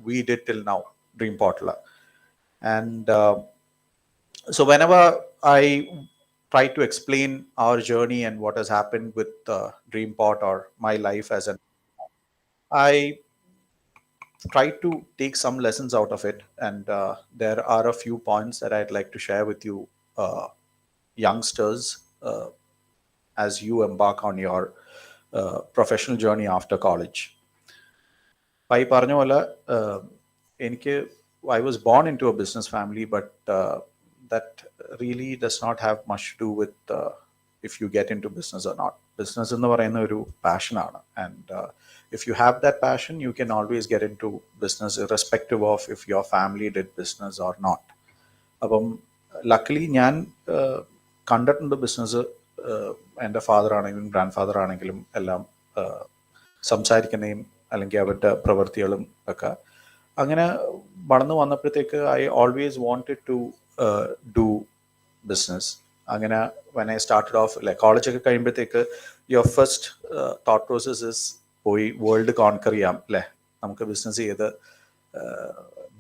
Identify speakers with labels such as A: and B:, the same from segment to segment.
A: we did till now, Dreampot. And so whenever I try to explain our journey and what has happened with Dreampot or my life as an, I try to take some lessons out of it. And there are a few points that I'd like to share with you, youngsters, as you embark on your professional journey after college. I പറഞ്ഞ പോലെ എനിക്ക് I was born into a business family, but that really does not have much to do with if you get into business or not. Business എന്ന് പറയുന്ന ഒരു പാഷനാണ്, and if you have that passion, you can always get into business irrespective of if your family did business or not. അപ്പം luckily ഞാൻ കണ്ടിട്ടുണ്ട് business, എൻ്റെ father ആണെങ്കിലും grand father ആണെങ്കിലും എല്ലാം സംസാരിക്കുന്നതും അല്ലെങ്കിൽ അവരുടെ പ്രവൃത്തികളും ഒക്കെ. അങ്ങനെ വളർന്നു വന്നപ്പോഴത്തേക്ക് I always wanted to do business. അങ്ങനെ when I started off like കോളേജൊക്കെ കഴിയുമ്പോഴത്തേക്ക് your first thought process is പോയി വേൾഡ് കോൺകർ ചെയ്യാം അല്ലേ, നമുക്ക് ബിസിനസ് ചെയ്ത്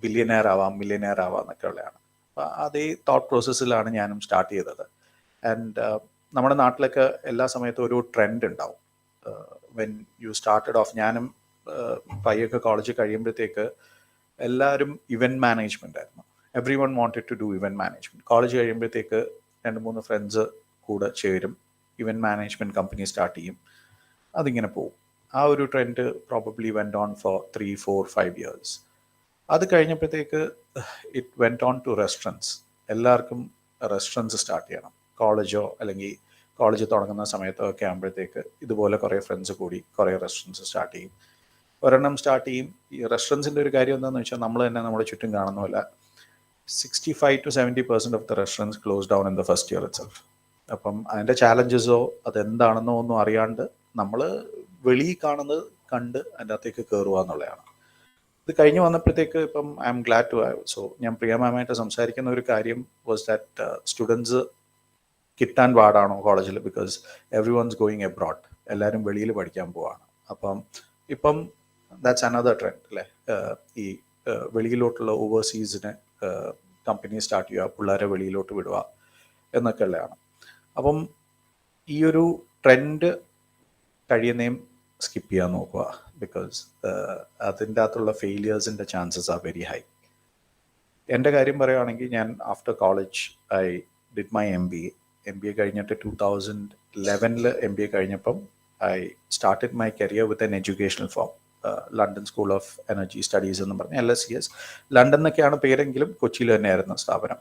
A: ബില്യനെയർ ആവാം, മില്യനെയർ ആവാം എന്നൊക്കെ ഉള്ളതാണ്. അപ്പം അതേ തോട്ട് പ്രോസസ്സിലാണ് ഞാനും സ്റ്റാർട്ട് ചെയ്തത്. ആൻഡ് നമ്മുടെ നാട്ടിലൊക്കെ എല്ലാ സമയത്തും ഒരു ട്രെൻഡ് ഉണ്ടാവും. വെൻ യു സ്റ്റാർട്ടഡ് ഓഫ്, ഞാനും പയ്യൊക്കെ കോളേജ് കഴിയുമ്പോഴത്തേക്ക് എല്ലാവരും ഇവൻറ്റ് മാനേജ്മെൻ്റ് ആയിരുന്നു. Everyone wanted to do event management. College കഴിയുമ്പോഴത്തേക്ക് 2-3 ഫ്രണ്ട്സ് കൂടെ ചേരും, ഇവൻറ്റ് മാനേജ്മെൻറ്റ് കമ്പനി സ്റ്റാർട്ട് ചെയ്യും, അതിങ്ങനെ പോവും. ആ ഒരു trend probably went on for 3, 4, 5 years. അത് കഴിഞ്ഞപ്പോഴത്തേക്ക് it went on to restaurants. എല്ലാവർക്കും റെസ്റ്റോറൻറ്റ്സ് സ്റ്റാർട്ട് ചെയ്യണം. കോളേജോ അല്ലെങ്കിൽ കോളേജ് തുടങ്ങുന്ന സമയത്തോ ഒക്കെ ആകുമ്പോഴത്തേക്ക് ഇതുപോലെ കുറേ ഫ്രണ്ട്സ് കൂടി കുറേ റെസ്റ്റോറൻറ്റ്സ് സ്റ്റാർട്ട് ചെയ്യും. ഒരെണ്ണം സ്റ്റാർട്ട് ചെയ്യും. ഈ റെസ്റ്റോറൻറ്റ്സിൻ്റെ ഒരു കാര്യം എന്താണെന്ന് വെച്ചാൽ നമ്മൾ തന്നെ നമ്മുടെ ചുറ്റും കാണുന്ന പോലെ 65 to 70% of the restaurants close down in the first year itself. അപ്പം അതിൻ്റെ ചാലഞ്ചസോ അതെന്താണെന്നോ ഒന്നും അറിയാണ്ട് നമ്മൾ വെളിയിൽ കാണുന്നത് കണ്ട് അതിൻ്റെ അകത്തേക്ക് കയറുക എന്നുള്ളതാണ്. ഇത് കഴിഞ്ഞ് വന്നപ്പോഴത്തേക്ക് ഇപ്പം I am glad to have. So ഞാൻ പ്രിയ മാമായിട്ട് സംസാരിക്കുന്ന ഒരു കാര്യം വാസ് ദാറ്റ് സ്റ്റുഡൻസ് കിട്ടാൻ പാടാണോ കോളേജിൽ, because everyone's going abroad, എല്ലാവരും വെളിയിൽ പഠിക്കാൻ പോവാണ്. അപ്പം ഇപ്പം ദാറ്റ്സ് അനദർ ട്രെൻഡ് അല്ലേ, ഈ വെളിയിലോട്ടുള്ള ഓവർസീസിന് കമ്പനി സ്റ്റാർട്ട് ചെയ്യുക, പിള്ളേരെ വെളിയിലോട്ട് വിടുക എന്നൊക്കെ ഉള്ളതാണ്. അപ്പം ഈ ഒരു ട്രെൻഡ് കഴിയുന്നേം സ്കിപ്പ് ചെയ്യാൻ നോക്കുക, ബിക്കോസ് അതിൻ്റെ അകത്തുള്ള ഫെയിലിയേഴ്സിൻ്റെ ചാൻസസ് ആർ വെരി ഹൈ. എൻ്റെ കാര്യം പറയുകയാണെങ്കിൽ ഞാൻ after college I did my MBA കഴിഞ്ഞിട്ട് 2011 MBA കഴിഞ്ഞപ്പം I started my career with N educational form, London school of energy studies എന്ന് പറഞ്ഞ് LSES. ലണ്ടൻ എന്നൊക്കെയാണ് പേരെങ്കിലും കൊച്ചിയിൽ തന്നെയായിരുന്നു സ്ഥാപനം.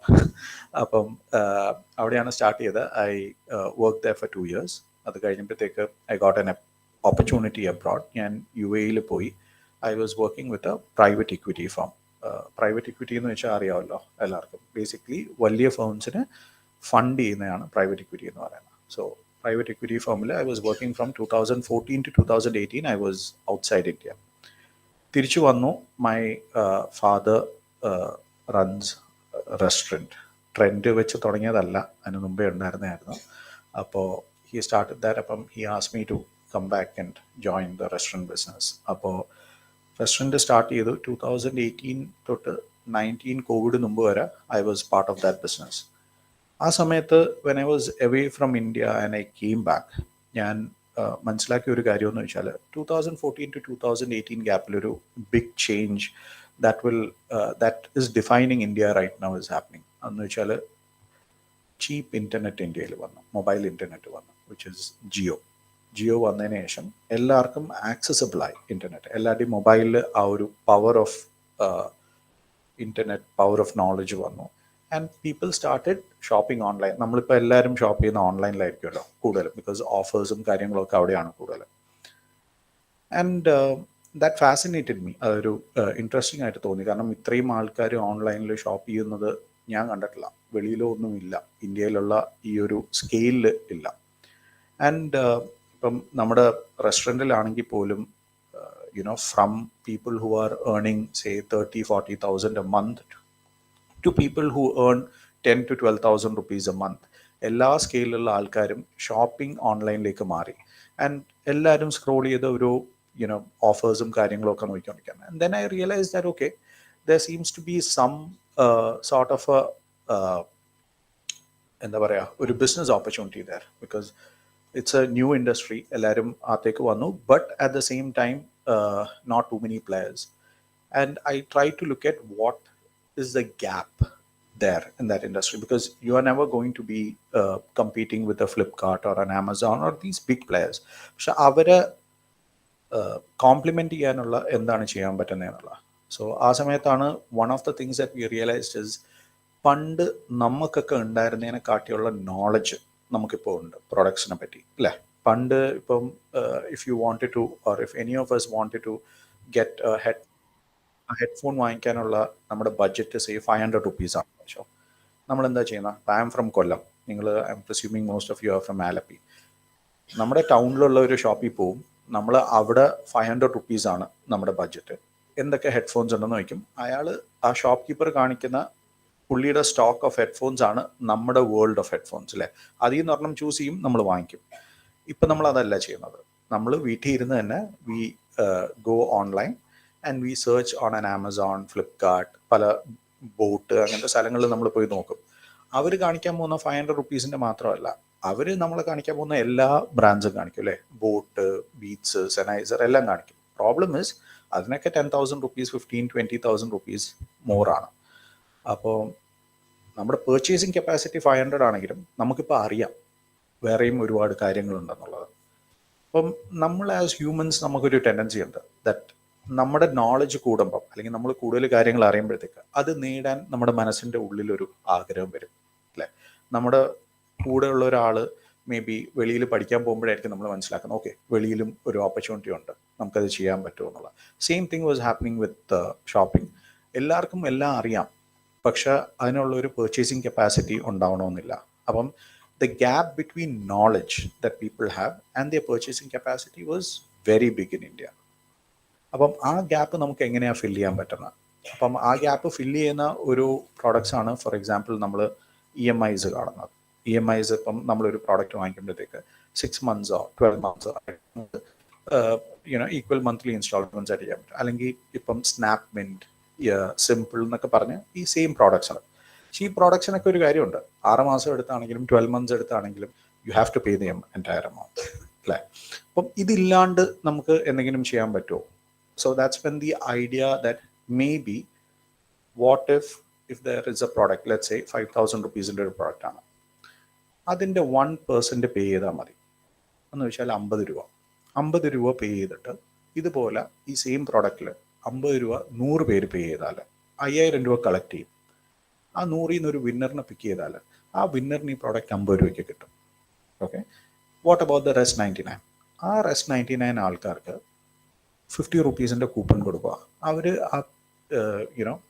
A: അപ്പം അവിടെയാണ് സ്റ്റാർട്ട് ചെയ്തത്. I work there for 2 years. അത് കഴിഞ്ഞപ്പോഴത്തേക്ക് I got an opportunity abroad. ഞാൻ UAE പോയി. I was working with a private equity firm. Private equity എന്ന് വെച്ചാൽ അറിയാമല്ലോ എല്ലാവർക്കും. ബേസിക്കലി വലിയ ഫേംസിന് ഫണ്ട് ചെയ്യുന്നതാണ് പ്രൈവറ്റ് ഇക്വിറ്റി എന്ന് പറയുന്നത്. സോ പ്രൈവറ്റ് ഇക്വിറ്റി ഫേമിൽ I was working from 2014 to 2018. I was outside India. തിരിച്ചു വന്നു. My father runs restaurant. Trend വെച്ച് തുടങ്ങിയതല്ല, അതിന് മുമ്പേ ഉണ്ടായിരുന്നായിരുന്നു. അപ്പോൾ ഹി സ്റ്റാർട്ടഡ് ദാറ്റ്. അപ്പം he asked me to come back and join the restaurant business. അപ്പോൾ റെസ്റ്റോറൻറ്റ് സ്റ്റാർട്ട് ചെയ്തു 2018 തൊട്ട് 19 കോവിഡ് മുമ്പ് വരെ I was part of that business. ആ സമയത്ത് when I was away from India and I came back, ഞാൻ മനസ്സിലാക്കിയ ഒരു കാര്യം എന്ന് വെച്ചാൽ 2014 to 2018 ഗ്യാപ്പിലൊരു big change that is defining India right now is happening. എന്ന് വെച്ചാൽ ചീപ്പ് ഇൻ്റർനെറ്റ് ഇന്ത്യയിൽ വന്നു, മൊബൈൽ ഇൻ്റർനെറ്റ് വന്നു, വിച്ച് ഇസ് ജിയോ വന്നതിന് ശേഷം എല്ലാവർക്കും ആക്സസിബിളായി ഇൻ്റർനെറ്റ്. എല്ലാവരുടെയും മൊബൈലിൽ ആ ഒരു power of internet, power of knowledge വന്നു. And people started shopping online. നമ്മളിപ്പോൾ എല്ലാവരും ഷോപ്പ് ചെയ്യുന്ന ഓൺലൈനിലായിരിക്കുമല്ലോ കൂടുതലും, ബിക്കോസ് ഓഫേഴ്സും കാര്യങ്ങളൊക്കെ അവിടെയാണ് കൂടുതൽ. And that fascinated me. അതൊരു ഇൻട്രസ്റ്റിംഗ് ആയിട്ട് തോന്നി. കാരണം ഇത്രയും ആൾക്കാർ ഓൺലൈനിൽ ഷോപ്പ് ചെയ്യുന്നത് ഞാൻ കണ്ടിട്ടില്ല, വെളിയിലോ ഒന്നുമില്ല, ഇന്ത്യയിലുള്ള ഈ ഒരു സ്കെയിലിൽ ഇല്ല. ആൻഡ് ഇപ്പം നമ്മുടെ റെസ്റ്റോറൻറ്റിലാണെങ്കിൽ പോലും from people who are earning say 30,000-40,000 a month to people who earn 10,000 to 12,000 rupees a month. എല്ലാ സ്കെയിലുള്ള ആൾക്കാരും ഷോപ്പിംഗ് ഓൺലൈനിലേക്ക് മാറി. ആൻഡ് എല്ലാവരും സ്ക്രോൾ ചെയ്ത് ഒരു ഓഫേഴ്സും കാര്യങ്ങളൊക്കെ നോക്കിക്കൊണ്ടിരിക്കുകയാണ്. And then I realise that okay, there seems to be some sort of a എന്താ പറയുക, ഒരു business opportunity there, because it's a new industry, എല്ലാവരും അകത്തേക്ക് വന്നു, but at the same time not too many players. And I try to look at what is the gap there in that industry, because you are never going to be competing with a Flipkart or an Amazon or these big players. പക്ഷെ അവരെ complement ചെയ്യാനുള്ള എന്താണ് ചെയ്യാൻ പറ്റുന്നതെന്നുള്ള. So ആ സമയത്താണ് one of the things that we realised is, പണ്ട് നമുക്കൊക്കെ ഉണ്ടായിരുന്നതിനെ കാട്ടിയുള്ള knowledge നമുക്കിപ്പോൾ ഉണ്ട് പ്രൊഡക്ട്സിനെ പറ്റി, അല്ലേ? പണ്ട് ഇപ്പം if you wanted to, or if any of us wanted to get a headphone വാങ്ങിക്കാനുള്ള നമ്മുടെ ബഡ്ജറ്റ് സേ 500 റുപ്പീസാണ്. പക്ഷേ നമ്മളെന്താ ചെയ്യുന്നത്? ഐ ആം ഫ്രം കൊല്ലം, നിങ്ങൾ I am presuming most of you are from Alleppey. നമ്മുടെ ടൗണിലുള്ള ഒരു ഷോപ്പിൽ പോവും, നമ്മൾ അവിടെ 500 റുപ്പീസാണ് നമ്മുടെ ബഡ്ജറ്റ്. എന്തൊക്കെ ഹെഡ്ഫോൺസ് ഉണ്ടെന്ന് ചോദിക്കും. അയാൾ, ആ ഷോപ്പ് കീപ്പർ കാണിക്കുന്ന പുള്ളിയുടെ സ്റ്റോക്ക് ഓഫ് ഹെഡ്ഫോൺസ് ആണ് നമ്മുടെ വേൾഡ് ഓഫ് ഹെഡ്ഫോൺസ്, അല്ലേ? അതിൽ നിന്ന് ഒരെണ്ണം ചൂസ് ചെയ്യും, നമ്മൾ വാങ്ങിക്കും. ഇപ്പം നമ്മൾ അതല്ല ചെയ്യുന്നത്. നമ്മൾ വീട്ടിൽ ഇരുന്ന് തന്നെ we go online and we search on an Amazon, Flipkart, പല ബോട്ട്, അങ്ങനത്തെ സ്ഥലങ്ങളിൽ നമ്മൾ പോയി നോക്കും. അവർ കാണിക്കാൻ പോകുന്ന 500 റുപ്പീസിൻ്റെ മാത്രമല്ല, അവർ നമ്മളെ കാണിക്കാൻ പോകുന്ന എല്ലാ ബ്രാൻഡ്സും കാണിക്കും, അല്ലേ? ബോട്ട്, ബീറ്റ്സ്, സെനൈസർ എല്ലാം കാണിക്കും. പ്രോബ്ലം ഇസ് അതിനൊക്കെ 10,000 റുപ്പീസ്, 15,000-20,000 റുപ്പീസ് മോറാണ്. അപ്പോൾ നമ്മുടെ പേർച്ചേസിങ് കപ്പാസിറ്റി 500 ആണെങ്കിലും നമുക്കിപ്പോൾ അറിയാം വേറെയും ഒരുപാട് കാര്യങ്ങളുണ്ടെന്നുള്ളത്. അപ്പം നമ്മൾ ആസ് ഹ്യൂമൻസ് നമുക്കൊരു ടെൻഡൻസി ഉണ്ട് ദാറ്റ് നമ്മുടെ നോളജ് കൂടുമ്പം, അല്ലെങ്കിൽ നമ്മൾ കൂടുതൽ കാര്യങ്ങൾ അറിയുമ്പോഴത്തേക്ക് അത് നേടാൻ നമ്മുടെ മനസ്സിൻ്റെ ഉള്ളിലൊരു ആഗ്രഹം വരും, അല്ലേ? നമ്മുടെ കൂടെയുള്ള ഒരാൾ മേ ബി വെളിയിൽ പഠിക്കാൻ പോകുമ്പോഴായിരിക്കും നമ്മൾ മനസ്സിലാക്കുന്നത്, ഓക്കെ, വെളിയിലും ഒരു ഓപ്പർച്യൂണിറ്റി ഉണ്ട്, നമുക്കത് ചെയ്യാൻ പറ്റുമോ എന്നുള്ള. Same thing was happening with shopping. എല്ലാവർക്കും എല്ലാം അറിയാം, പക്ഷെ അതിനുള്ള ഒരു പേർച്ചേസിങ് കപ്പാസിറ്റി ഉണ്ടാവണമെന്നില്ല. അപ്പം the gap between knowledge that people have and their purchasing capacity was very big in India. അപ്പം ആ ഗ്യാപ്പ് നമുക്ക് എങ്ങനെയാണ് ഫില്ല് ചെയ്യാൻ പറ്റുന്നത്? അപ്പം ആ ഗ്യാപ്പ് ഫില്ല് ചെയ്യുന്ന ഒരു പ്രോഡക്ട്സ് ആണ്, ഫോർ എക്സാമ്പിൾ, നമ്മൾ EMIs കാണുന്നത്. EMIs ഇപ്പം നമ്മളൊരു പ്രോഡക്റ്റ് വാങ്ങിക്കുമ്പോഴത്തേക്ക് 6 monthsോ 12 monthsോ ഈക്വൽ മന്ത്ലി ഇൻസ്റ്റാൾമെൻറ്റ്സ് ആയിട്ട് ചെയ്യാൻ പറ്റും. അല്ലെങ്കിൽ ഇപ്പം സ്നാപ്പ് മിൻറ്റ്, സിമ്പിൾ എന്നൊക്കെ പറഞ്ഞ് ഈ സെയിം പ്രോഡക്ട്സ് ആണ്. പക്ഷേ ഈ പ്രോഡക്ട്സിനൊക്കെ ഒരു കാര്യമുണ്ട്, 6 മാസം എടുത്താണെങ്കിലും 12 months എടുത്താണെങ്കിലും you have to pay the entire amount, അല്ലേ? അപ്പം ഇതില്ലാണ്ട് നമുക്ക് എന്തെങ്കിലും ചെയ്യാൻ പറ്റുമോ? So that's when the idea that maybe what if there is a product, let's say 5,000 rupees in a product ആണ്, അതിൻ്റെ 1% പേ ചെയ്താൽ മതി എന്ന് വെച്ചാൽ 50 രൂപ. 50 രൂപ പേ ചെയ്തിട്ട് ഇതുപോലെ ഈ സെയിം പ്രോഡക്റ്റിൽ 50 രൂപ 100 പേര് പേ ചെയ്താൽ 5,000 രൂപ കളക്ട് ചെയ്യും. ആ 100ൽ നിന്ന് ഒരു വിന്നറിനെ പിക്ക് ചെയ്താൽ ആ വിന്നറിന് ഈ പ്രോഡക്റ്റ് 50 രൂപയ്ക്ക് കിട്ടും. Okay, what about the rest 99? ആ റെസ്റ്റ് 99 ആൾക്കാർക്ക് 50 റുപ്പീസിൻ്റെ കൂപ്പൺ കൊടുക്കുക. അവർ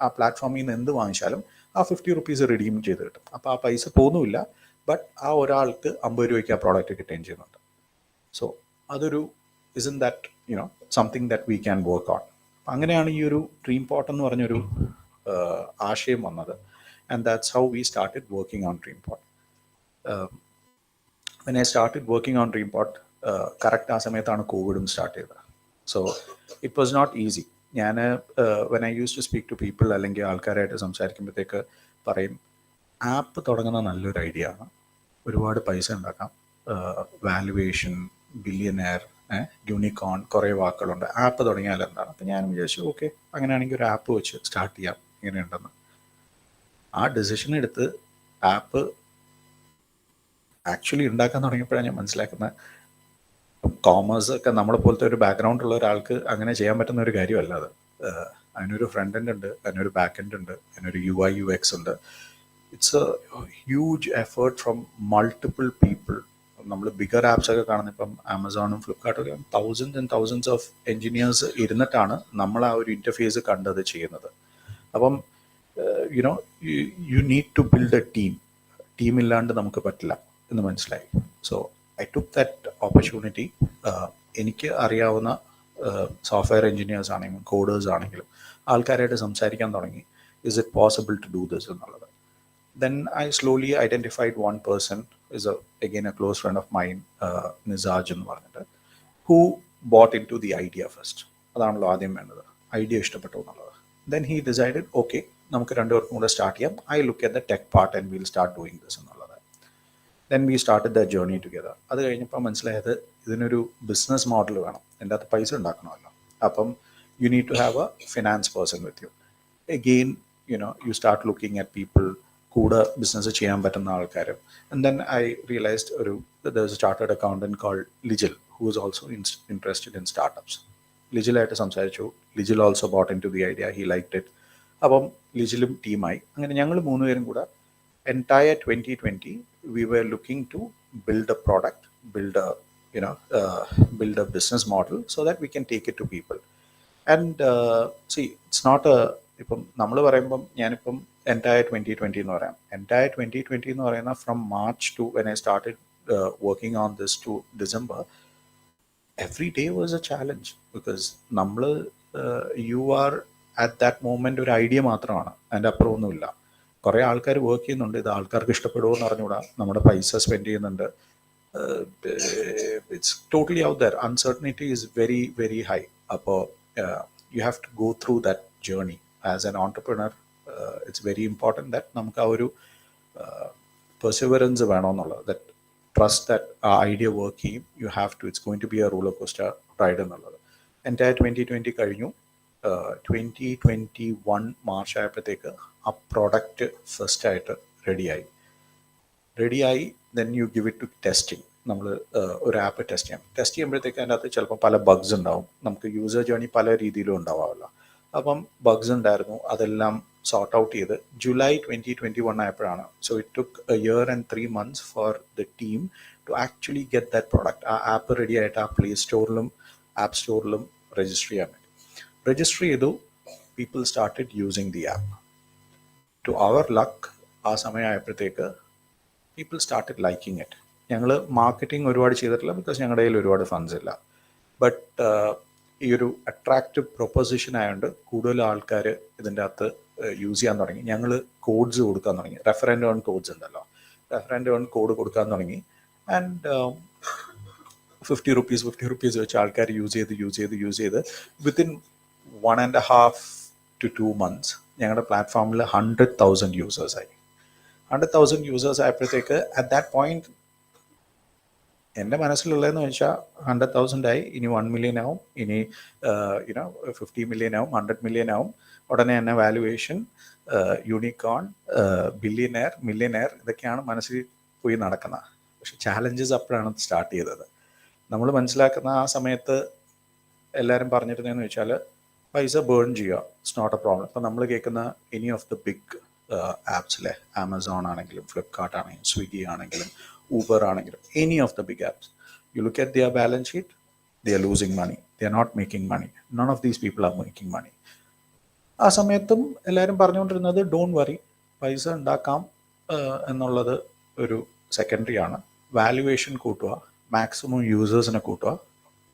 A: ആ പ്ലാറ്റ്ഫോമിൽ നിന്ന് എന്ത് വാങ്ങിച്ചാലും ആ 50 റുപ്പീസ് റിഡീം ചെയ്ത് കിട്ടും. അപ്പോൾ ആ പൈസ പോകുന്നുമില്ല, ബട്ട് ആ ഒരാൾക്ക് 50 രൂപയ്ക്ക് ആ പ്രോഡക്റ്റ് കിട്ടുകയും ചെയ്യുന്നുണ്ട്. സോ അതൊരു isn't that something that we can work on. അങ്ങനെയാണ് ഈ ഒരു ഡ്രീം പോട്ട് എന്ന് പറഞ്ഞൊരു ആശയം വന്നത്. And that's how we started working on dream pot. when I started working on Dreampot, correct ആ സമയത്താണ് കോവിഡും സ്റ്റാർട്ട് ചെയ്തത്. So it was not easy. ഞാൻ when I use to speak to people, അല്ലെങ്കിൽ ആൾക്കാരായിട്ട് സംസാരിക്കുമ്പോഴത്തേക്ക് പറയും, ആപ്പ് തുടങ്ങുന്ന നല്ലൊരു ഐഡിയ ആണ്, ഒരുപാട് പൈസ ഉണ്ടാക്കാം, വാല്യുവേഷൻ, ബില്യനെയർ, യൂണിക്കോൺ, കുറേ വാക്കുകളുണ്ട്, ആപ്പ് തുടങ്ങിയാൽ എന്താണ്? അപ്പം ഞാൻ വിചാരിച്ചു, ഓക്കെ, അങ്ങനെയാണെങ്കിൽ ഒരു ആപ്പ് വെച്ച് സ്റ്റാർട്ട് ചെയ്യാം, ഇങ്ങനെയുണ്ടെന്ന്. ആ ഡിസിഷൻ എടുത്ത് ആപ്പ് ആക്ച്വലി ഉണ്ടാക്കാൻ തുടങ്ങിയപ്പോഴാണ് ഞാൻ മനസ്സിലാക്കുന്നത്, കോമേഴ്സ് ഒക്കെ നമ്മളെ പോലത്തെ ഒരു ബാക്ക്ഗ്രൗണ്ട് ഉള്ള ഒരാൾക്ക് അങ്ങനെ ചെയ്യാൻ പറ്റുന്ന ഒരു കാര്യമല്ല അത്. അതിനൊരു ഫ്രണ്ട് എൻഡ് ഉണ്ട്, അതിനൊരു ബാക്ക് എൻഡ് ഉണ്ട്, അതിനൊരു UI UX ഉണ്ട്. It's a huge effort from multiple people. നമ്മൾ ബിഗർ ആപ്സ് ഒക്കെ കാണുന്ന ഇപ്പം ആമസോണും ഫ്ലിപ്കാർട്ടും ഒക്കെ thousands and thousands of engineers ഇരുന്നിട്ടാണ് നമ്മൾ ആ ഒരു ഇൻ്റർഫേസ് കണ്ടത് ചെയ്യുന്നത്. അപ്പം you need to build a team ഇല്ലാണ്ട് നമുക്ക് പറ്റില്ല എന്ന് മനസ്സിലായി. So I took that opportunity. എനിക്ക് അറിയാവുന്ന സോഫ്റ്റ്വെയർ എൻജിനീയേഴ്സ് ആണെങ്കിലും കോഡേഴ്സ് ആണെങ്കിലും ആൾക്കാരായിട്ട് സംസാരിക്കാൻ തുടങ്ങി, is it possible to do this എന്നുള്ളത്. Then I slowly identified one person, is again a close friend of mine, Nizaj എന്ന് പറഞ്ഞിട്ട്, who bought into the idea first. അതാണല്ലോ ആദ്യം വേണ്ടത്, ഐഡിയ ഇഷ്ടപ്പെട്ടു എന്നുള്ളത്. Then he decided, okay, നമുക്ക് രണ്ടുപേർക്കും കൂടെ സ്റ്റാർട്ട് ചെയ്യാം. I look at the tech part and we'll start doing this എന്നുള്ളത്. Then we started that journey together. അത് കഴിഞ്ഞപ്പോൾ മനസ്സിലായത് ഇതിനൊരു ബിസിനസ് മോഡൽ വേണം, എൻ്റെ അകത്ത് പൈസ ഉണ്ടാക്കണമല്ലോ. അപ്പം you need to have a finance person with you. Again, you start looking at people കൂടെ ബിസിനസ് ചെയ്യാൻ പറ്റുന്ന ആൾക്കാർ. And then I realized there's a chartered accountant called Lijil who was also interested in startups. ലിജിലായിട്ട് സംസാരിച്ചു. Lijil also bought in to the idea, he liked it. അപ്പം ലിജിലും ടീമായി. അങ്ങനെ ഞങ്ങൾ മൂന്നുപേരും കൂടെ entire 2020 we were looking to build a product, build a business model so that we can take it to people. And see, it's not a, ഇപ്പം നമ്മൾ പറയുമ്പം ഞാനിപ്പം entire 2020 എന്ന് പറയാം. entire 2020 എന്ന് പറയുന്ന from March to when I started working on this to December, every day was a challenge because നമ്മൾ you are at that moment ഒരു ഐഡിയ മാത്രമാണ്, അതിൻ്റെ അപ്പുറമൊന്നുമില്ല. കുറേ ആൾക്കാർ വർക്ക് ചെയ്യുന്നുണ്ട്, ഇത് ആൾക്കാർക്ക് ഇഷ്ടപ്പെടുമോ എന്ന് അറിഞ്ഞുകൂടാ, നമ്മുടെ പൈസ സ്പെൻഡ് ചെയ്യുന്നുണ്ട്. It's totally out there, uncertainty is very very high. അപ്പോൾ you have to go through that journey as an entrepreneur. It's very important that നമുക്ക് ആ ഒരു പെർസിവറൻസ് വേണമെന്നുള്ളത്, ദാറ്റ് ട്രസ്റ്റ് ദാറ്റ് ആ ഐഡിയ വർക്ക് ചെയ്യും. You have to, it's going to be a roller coaster ride എന്നുള്ളത്. എൻ്റെ 2020 കഴിഞ്ഞു. 2021 March ആയപ്പോഴത്തേക്ക് ആ പ്രോഡക്റ്റ് ഫസ്റ്റായിട്ട് റെഡിയായി. Then you give it to testing. നമ്മൾ ഒരു ആപ്പ് ടെസ്റ്റ് ചെയ്യുമ്പോഴത്തേക്ക് അതിൻ്റെ അകത്ത് ചിലപ്പോൾ പല ബഗ്സ് ഉണ്ടാവും. നമുക്ക് യൂസർ ജേർണി പല രീതിയിലും ഉണ്ടാവാമല്ലോ. അപ്പം ബഗ്സ് ഉണ്ടായിരുന്നു, അതെല്ലാം സോർട്ട് ഔട്ട് ചെയ്ത് ജൂലൈ 2021 ആയപ്പോഴാണ്. So it took a year and 3 months for the team to actually get that product. ആ ആപ്പ് റെഡി ആയിട്ട് ആ പ്ലേ സ്റ്റോറിലും ആപ്പ് സ്റ്റോറിലും രജിസ്റ്റർ ചെയ്യാൻ വേണ്ടി രജിസ്റ്റർ ചെയ്തു. People started using the app. To our luck ആ സമയമായപ്പോഴത്തേക്ക് പീപ്പിൾ സ്റ്റാർട്ടഡ് ലൈക്കിങ് ഇറ്റ്. ഞങ്ങൾ മാർക്കറ്റിംഗ് ഒരുപാട് ചെയ്തിട്ടില്ല, ബിക്കോസ് ഞങ്ങളുടെ കയ്യിൽ ഒരുപാട് ഫണ്ട്സ് ഇല്ല. ബട്ട് ഈ ഒരു അട്രാക്റ്റീവ് പ്രൊപ്പോസിഷൻ ആയതുകൊണ്ട് കൂടുതൽ ആൾക്കാർ ഇതിൻ്റെ അകത്ത് യൂസ് ചെയ്യാൻ തുടങ്ങി. ഞങ്ങൾ കോഡ്സ് കൊടുക്കാൻ തുടങ്ങി. റെഫറൻഡ് ഓൺ കോഡ്സ് ഉണ്ടല്ലോ, റെഫറൻഡ് ഓൺ കോഡ് കൊടുക്കാൻ തുടങ്ങി. ആൻഡ് 50 rupees വെച്ച് ആൾക്കാർ യൂസ് ചെയ്ത് വിത്തിൻ 1.5 to 2 months ഞങ്ങളുടെ പ്ലാറ്റ്ഫോമിൽ 100,000 യൂസേഴ്സായി. 100,000 യൂസേഴ്സ് ആയപ്പോഴത്തേക്ക് അറ്റ് ദാറ്റ് പോയിന്റ് എൻ്റെ മനസ്സിലുള്ളതെന്ന് വെച്ചാൽ 100,000 ആയി, ഇനി 1 million ആവും, ഇനി 50 million ആവും, 100 million ആവും. ഉടനെ തന്നെ വാല്യുവേഷൻ, യൂണിക്കോൺ, ബില്യനെയർ, മില്യനെയർ, ഇതൊക്കെയാണ് മനസ്സിൽ പോയി നടക്കുന്നത്. പക്ഷെ ചാലഞ്ചസ് അപ്പോഴാണ് സ്റ്റാർട്ട് ചെയ്തത്. നമ്മൾ മനസ്സിലാക്കുന്ന ആ സമയത്ത് എല്ലാവരും പറഞ്ഞിരുന്നതെന്ന് വെച്ചാൽ പൈസ ബേൺ ചെയ്യുക, ഇറ്റ്സ് നോട്ട് എ പ്രോബ്ലം. ഇപ്പം നമ്മൾ കേൾക്കുന്ന എനി ഓഫ് ദ ബിഗ് ആപ്സിലെ, ആമസോൺ ആണെങ്കിലും ഫ്ലിപ്കാർട്ട് ആണെങ്കിലും സ്വിഗ്ഗി ആണെങ്കിലും ഊബർ ആണെങ്കിലും any of the big apps, you look at their balance sheet, they are losing money, they are not making money, none of these people are making money. ആ സമയത്തും എല്ലാവരും പറഞ്ഞുകൊണ്ടിരുന്നത് don't worry, പൈസ ഉണ്ടാക്കാം എന്നുള്ളത് ഒരു സെക്കൻഡറി ആണ്. വാല്യുവേഷൻ കൂട്ടുക, മാക്സിമം യൂസേഴ്സിനെ കൂട്ടുക,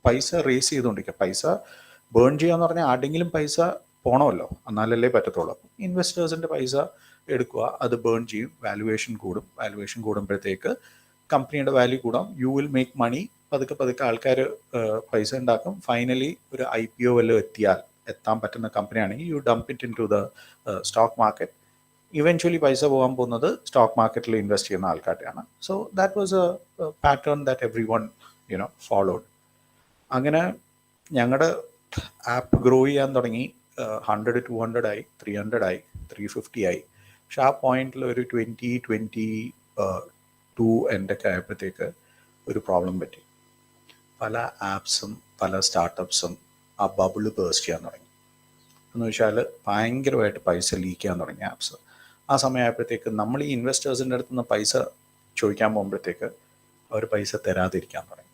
A: പൈസ റേസ് ചെയ്തുകൊണ്ടിരിക്കുക. പൈസ ബേൺ ചെയ്യാന്ന് പറഞ്ഞാൽ ആരുടെങ്കിലും പൈസ പോകണമല്ലോ, എന്നാലല്ലേ പറ്റത്തുള്ളൂ. ഇൻവെസ്റ്റേഴ്സിൻ്റെ പൈസ എടുക്കുക, അത് ബേൺ ചെയ്യും, വാല്യുവേഷൻ കൂടും. വാല്യുവേഷൻ കൂടുമ്പോഴത്തേക്ക് കമ്പനിയുടെ വാല്യൂ കൂടാം, യു വിൽ മേക്ക് മണി. പതുക്കെ ആൾക്കാർ പൈസ ഉണ്ടാക്കും. ഫൈനലി ഒരു IPO വല്ലതും എത്താൻ പറ്റുന്ന കമ്പനിയാണെങ്കിൽ you dump it in to the stock market. Eventually പൈസ പോകാൻ പോകുന്നത് സ്റ്റോക്ക് മാർക്കറ്റിൽ ഇൻവെസ്റ്റ് ചെയ്യുന്ന ആൾക്കാരുടെയാണ്. So that was a pattern that every followed. അങ്ങനെ ഞങ്ങളുടെ ആപ്പ് ഗ്രോ ചെയ്യാൻ തുടങ്ങി. 100, 200 ആയി, 300 ആയി, 350 ആയി. പക്ഷെ ആ പോയിന്റിൽ ഒരു 2022 എൻ്റെയൊക്കെ ആയപ്പോഴത്തേക്ക് ഒരു പ്രോബ്ലം പറ്റി. പല ആപ്സും പല സ്റ്റാർട്ടപ്സും ആ ബബിള് ബേസ്റ്റ് ചെയ്യാൻ തുടങ്ങി. എന്ന് വെച്ചാൽ ഭയങ്കരമായിട്ട് പൈസ ലീക്ക് ചെയ്യാൻ തുടങ്ങി ആപ്സ്. ആ സമയമായപ്പോഴത്തേക്ക് നമ്മൾ ഈ ഇൻവെസ്റ്റേഴ്സിൻ്റെ അടുത്ത് നിന്ന് പൈസ ചോദിക്കാൻ പോകുമ്പോഴത്തേക്ക് അവർ പൈസ തരാതിരിക്കാൻ തുടങ്ങി.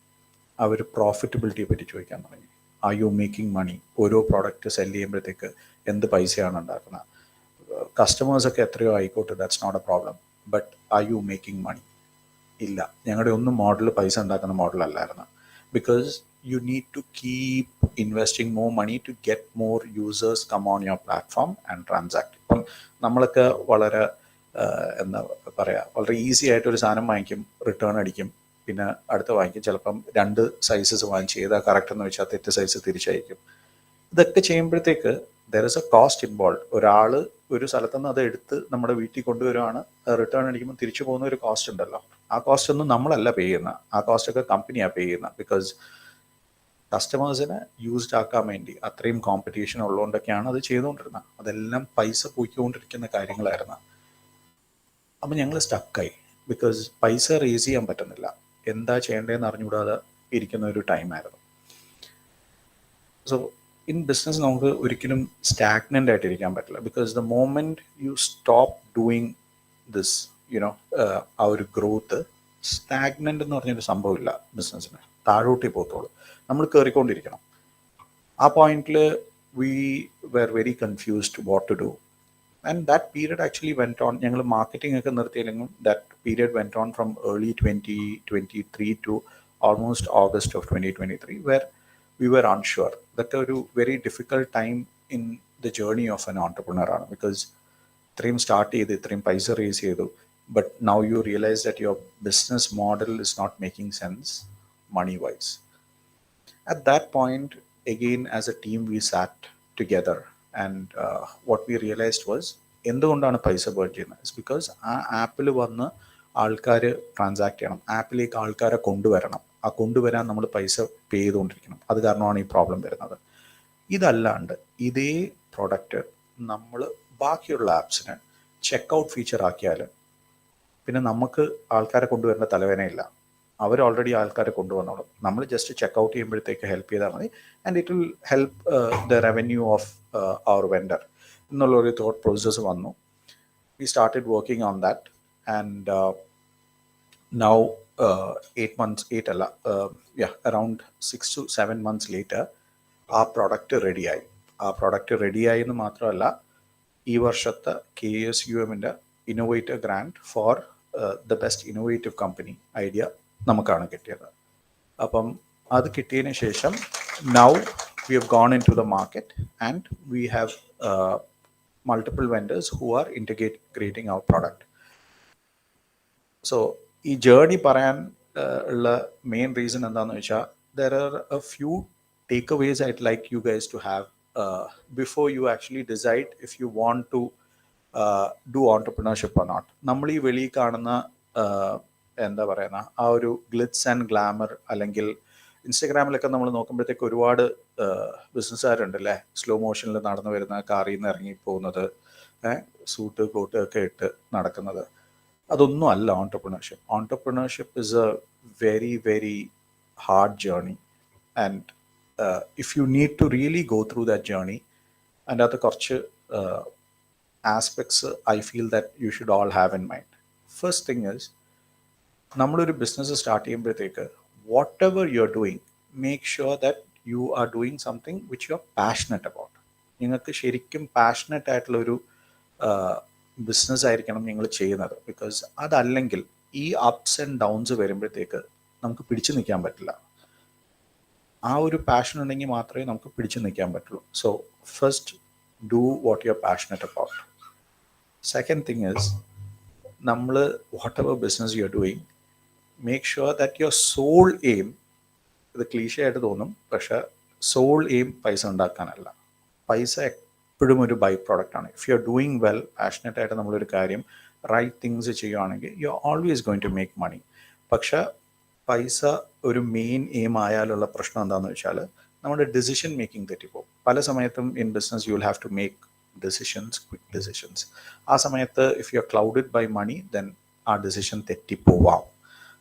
A: അവർ പ്രോഫിറ്റബിലിറ്റിയെ പറ്റി ചോദിക്കാൻ തുടങ്ങി. Are you making money? ഓരോ പ്രോഡക്റ്റ് സെല് ചെയ്യുമ്പോഴത്തേക്ക് എന്ത് പൈസയാണ് ഉണ്ടാക്കുന്നത്? കസ്റ്റമേഴ്സൊക്കെ എത്രയോ ആയിക്കോട്ടെ, that's not a problem, but are you making money? ഇല്ല, ഞങ്ങളുടെ ഒന്നും മോഡൽ പൈസ ഉണ്ടാക്കുന്ന മോഡലല്ലായിരുന്നു. Because you need to keep investing more money to get more users come on your platform and transact. ഇപ്പം നമ്മളൊക്കെ വളരെ എന്താ പറയുക, വളരെ ഈസി ആയിട്ടൊരു സാധനം വാങ്ങിക്കും, റിട്ടേൺ അടിക്കും, പിന്നെ അടുത്ത വാങ്ങിക്കും. ചിലപ്പം 2 സൈസസ് വാങ്ങിച്ച് ഏതാ കറക്റ്റ് എന്ന് വെച്ചാൽ തെറ്റ് സൈസ് തിരിച്ചയക്കും. ഇതൊക്കെ ചെയ്യുമ്പോഴത്തേക്ക് there is A cost involve. ഒരാൾ ഒരു സ്ഥലത്തുനിന്ന് അത് എടുത്ത് നമ്മുടെ വീട്ടിൽ കൊണ്ടുവരുവാണ്, റിട്ടേൺ അടിക്കുമ്പോൾ തിരിച്ചു പോകുന്ന ഒരു കോസ്റ്റ് ഉണ്ടല്ലോ. ആ കോസ്റ്റ് ഒന്നും നമ്മളല്ല പേ ചെയ്യുന്ന, ആ കോസ്റ്റ് ഒക്കെ കമ്പനിയാണ് പേ ചെയ്യുന്നത്. ബിക്കോസ് കസ്റ്റമേഴ്സിനെ യൂസ്ഡ് ആക്കാൻ വേണ്ടി അത്രയും കോമ്പറ്റീഷൻ ഉള്ളതുകൊണ്ടൊക്കെയാണ് അത് ചെയ്തുകൊണ്ടിരുന്നത്. അതെല്ലാം പൈസ പോയിക്കൊണ്ടിരിക്കുന്ന കാര്യങ്ങളായിരുന്നു. അപ്പം ഞങ്ങൾ സ്റ്റക്കായി. ബിക്കോസ് പൈസ റേസ് ചെയ്യാൻ പറ്റുന്നില്ല, എന്താ ചെയ്യേണ്ടതെന്ന് അറിഞ്ഞുകൂടാതെ ഇരിക്കുന്ന ഒരു ടൈമായിരുന്നു. സോ ഇൻ ബിസിനസ് നമുക്ക് ഒരിക്കലും സ്റ്റാഗ്നൻ്റ് ആയിട്ടിരിക്കാൻ പറ്റില്ല. Because the moment you stop doing this you know ആ ഒരു ഗ്രോത്ത്, സ്റ്റാഗ്നൻ്റ് എന്ന് പറഞ്ഞൊരു സംഭവമില്ല ബിസിനസ്സിന്. താഴോട്ടേ പോകത്തുള്ളൂ, നമ്മൾ കയറിക്കൊണ്ടിരിക്കണം. ആ പോയിന്റിൽ we were very confused what to do. And that period actually went on. ഞങ്ങൾ മാർക്കറ്റിംഗ് ഒക്കെ നിർത്തിയില്ലെങ്കിലും that period went on from early 2023 to almost August of 2023 where we were unsure. That a very difficult time in the journey of an entrepreneur ആണ്. Because ഇത്രയും start ചെയ്ത് ഇത്രയും പൈസ raise ചെയ്തു, but now you realise that your business model is not making sense money wise. At that point, again, as a team, we sat together and what we realized was, എന്തുകൊണ്ടാണ് പൈസ burn ചെയ്യുന്നത്? It's because ആ ആപ്പിൽ വന്ന് ആൾക്കാർ transact ചെയ്യണം, ആപ്പിലേക്ക് ആൾക്കാരെ കൊണ്ടുവരണം. ആ കൊണ്ടുവരാൻ നമ്മൾ പൈസ പേ ചെയ്തുകൊണ്ടിരിക്കണം. അത് കാരണമാണ് ഈ പ്രോബ്ലം വരുന്നത്. ഇതല്ലാണ്ട് ഇതേ പ്രൊഡക്റ്റ് നമ്മൾ ബാക്കിയുള്ള ആപ്സിന് ചെക്കൗട്ട് ഫീച്ചർ ആക്കിയാൽ പിന്നെ നമുക്ക് ആൾക്കാരെ കൊണ്ടുവരേണ്ട തലവേനയില്ല. അവർ ഓൾറെഡി ആൾക്കാരെ കൊണ്ടുവന്നോളും. നമ്മൾ ജസ്റ്റ് ചെക്കൗട്ട് ചെയ്യുമ്പോഴത്തേക്ക് ഹെൽപ്പ് ചെയ്താൽ മതി. And it will help the revenue of our vendor എന്നുള്ളൊരു തോട്ട് പ്രോസസ്സ് വന്നു. We started working on that. And now 8 months, 8 അല്ല, around 6 to 7 months later ആ പ്രോഡക്റ്റ് റെഡിയായി. ആ പ്രോഡക്റ്റ് റെഡിയായി എന്ന് മാത്രമല്ല, ഈ വർഷത്തെ KSUMൻ്റെ innovator grant for the best innovative company idea നമുക്കാണ് കിട്ടിയത്. അപ്പം അത് കിട്ടിയതിന് ശേഷം now we have gone into the market and we have multiple vendors who are integrating our product. So ഈ ജേർണി പറയാൻ ഉള്ള മെയിൻ റീസൺ എന്താണെന്ന് വെച്ചാൽ, there are a few takeaways I'd like you guys to have before you actually decide if you want to do entrepreneurship or not. നമ്മൾ ഈ വെളിയിൽ കാണുന്ന എന്താ പറയുന്ന ആ ഒരു ഗ്ലിറ്റ്സ് ആൻഡ് ഗ്ലാമർ, അല്ലെങ്കിൽ ഇൻസ്റ്റഗ്രാമിലൊക്കെ നമ്മൾ നോക്കുമ്പോഴത്തേക്ക് ഒരുപാട് ബിസിനസ്സുകാരുണ്ട് അല്ലേ, സ്ലോ മോഷനിൽ നടന്നു വരുന്ന, കാറിൽ നിന്ന് ഇറങ്ങി പോകുന്നത്, സൂട്ട് കോട്ട് ഒക്കെ ഇട്ട് നടക്കുന്നത്. അതൊന്നും അല്ല entrepreneurship. Entrepreneurship is a very very hard journey. And if you need to really go through that journey, അതിൻ്റെ അകത്ത് കുറച്ച് aspects I feel that you should all have in mind. First thing is, നമ്മളൊരു business start ചെയ്യുമ്പോഴത്തേക്ക് whatever you are doing, make sure that you are doing something which you are passionate about. നിങ്ങൾക്ക് ശരിക്കും passionate ആയിട്ടുള്ളൊരു business ആയിരിക്കണം നിങ്ങൾ ചെയ്യുന്നത്. Because അതല്ലെങ്കിൽ ഈ അപ്സ് ആൻഡ് ഡൗൺസ് വരുമ്പോഴത്തേക്ക് നമുക്ക് പിടിച്ചു നിൽക്കാൻ പറ്റില്ല. ആ ഒരു പാഷൻ ഉണ്ടെങ്കിൽ മാത്രമേ നമുക്ക് പിടിച്ചു നിൽക്കാൻ പറ്റുള്ളൂ. So first do what you are passionate about. Second thing is, നമ്മൾ whatever business you are doing, make sure that your sole aim, ഇത് ക്ലീഷയായിട്ട് തോന്നും, പക്ഷേ സോൾ എയിം പൈസ ഉണ്ടാക്കാനല്ല. പൈസ എപ്പോഴും ഒരു ബൈ പ്രോഡക്റ്റാണ്. If you are doing well, passionate ആയിട്ട് നമ്മളൊരു കാര്യം റൈറ്റ് തിങ്സ് ചെയ്യുകയാണെങ്കിൽ you are always going to make money. പക്ഷേ പൈസ ഒരു മെയിൻ എയിം ആയാലുള്ള പ്രശ്നം എന്താണെന്ന് വെച്ചാൽ, നമ്മുടെ ഡിസിഷൻ മേക്കിംഗ് തെറ്റിപ്പോകും. പല സമയത്തും in business you will have to make decisions, quick decisions. ആ സമയത്ത് if you are clouded by money, then ആ ഡിസിഷൻ തെറ്റിപ്പോവാം.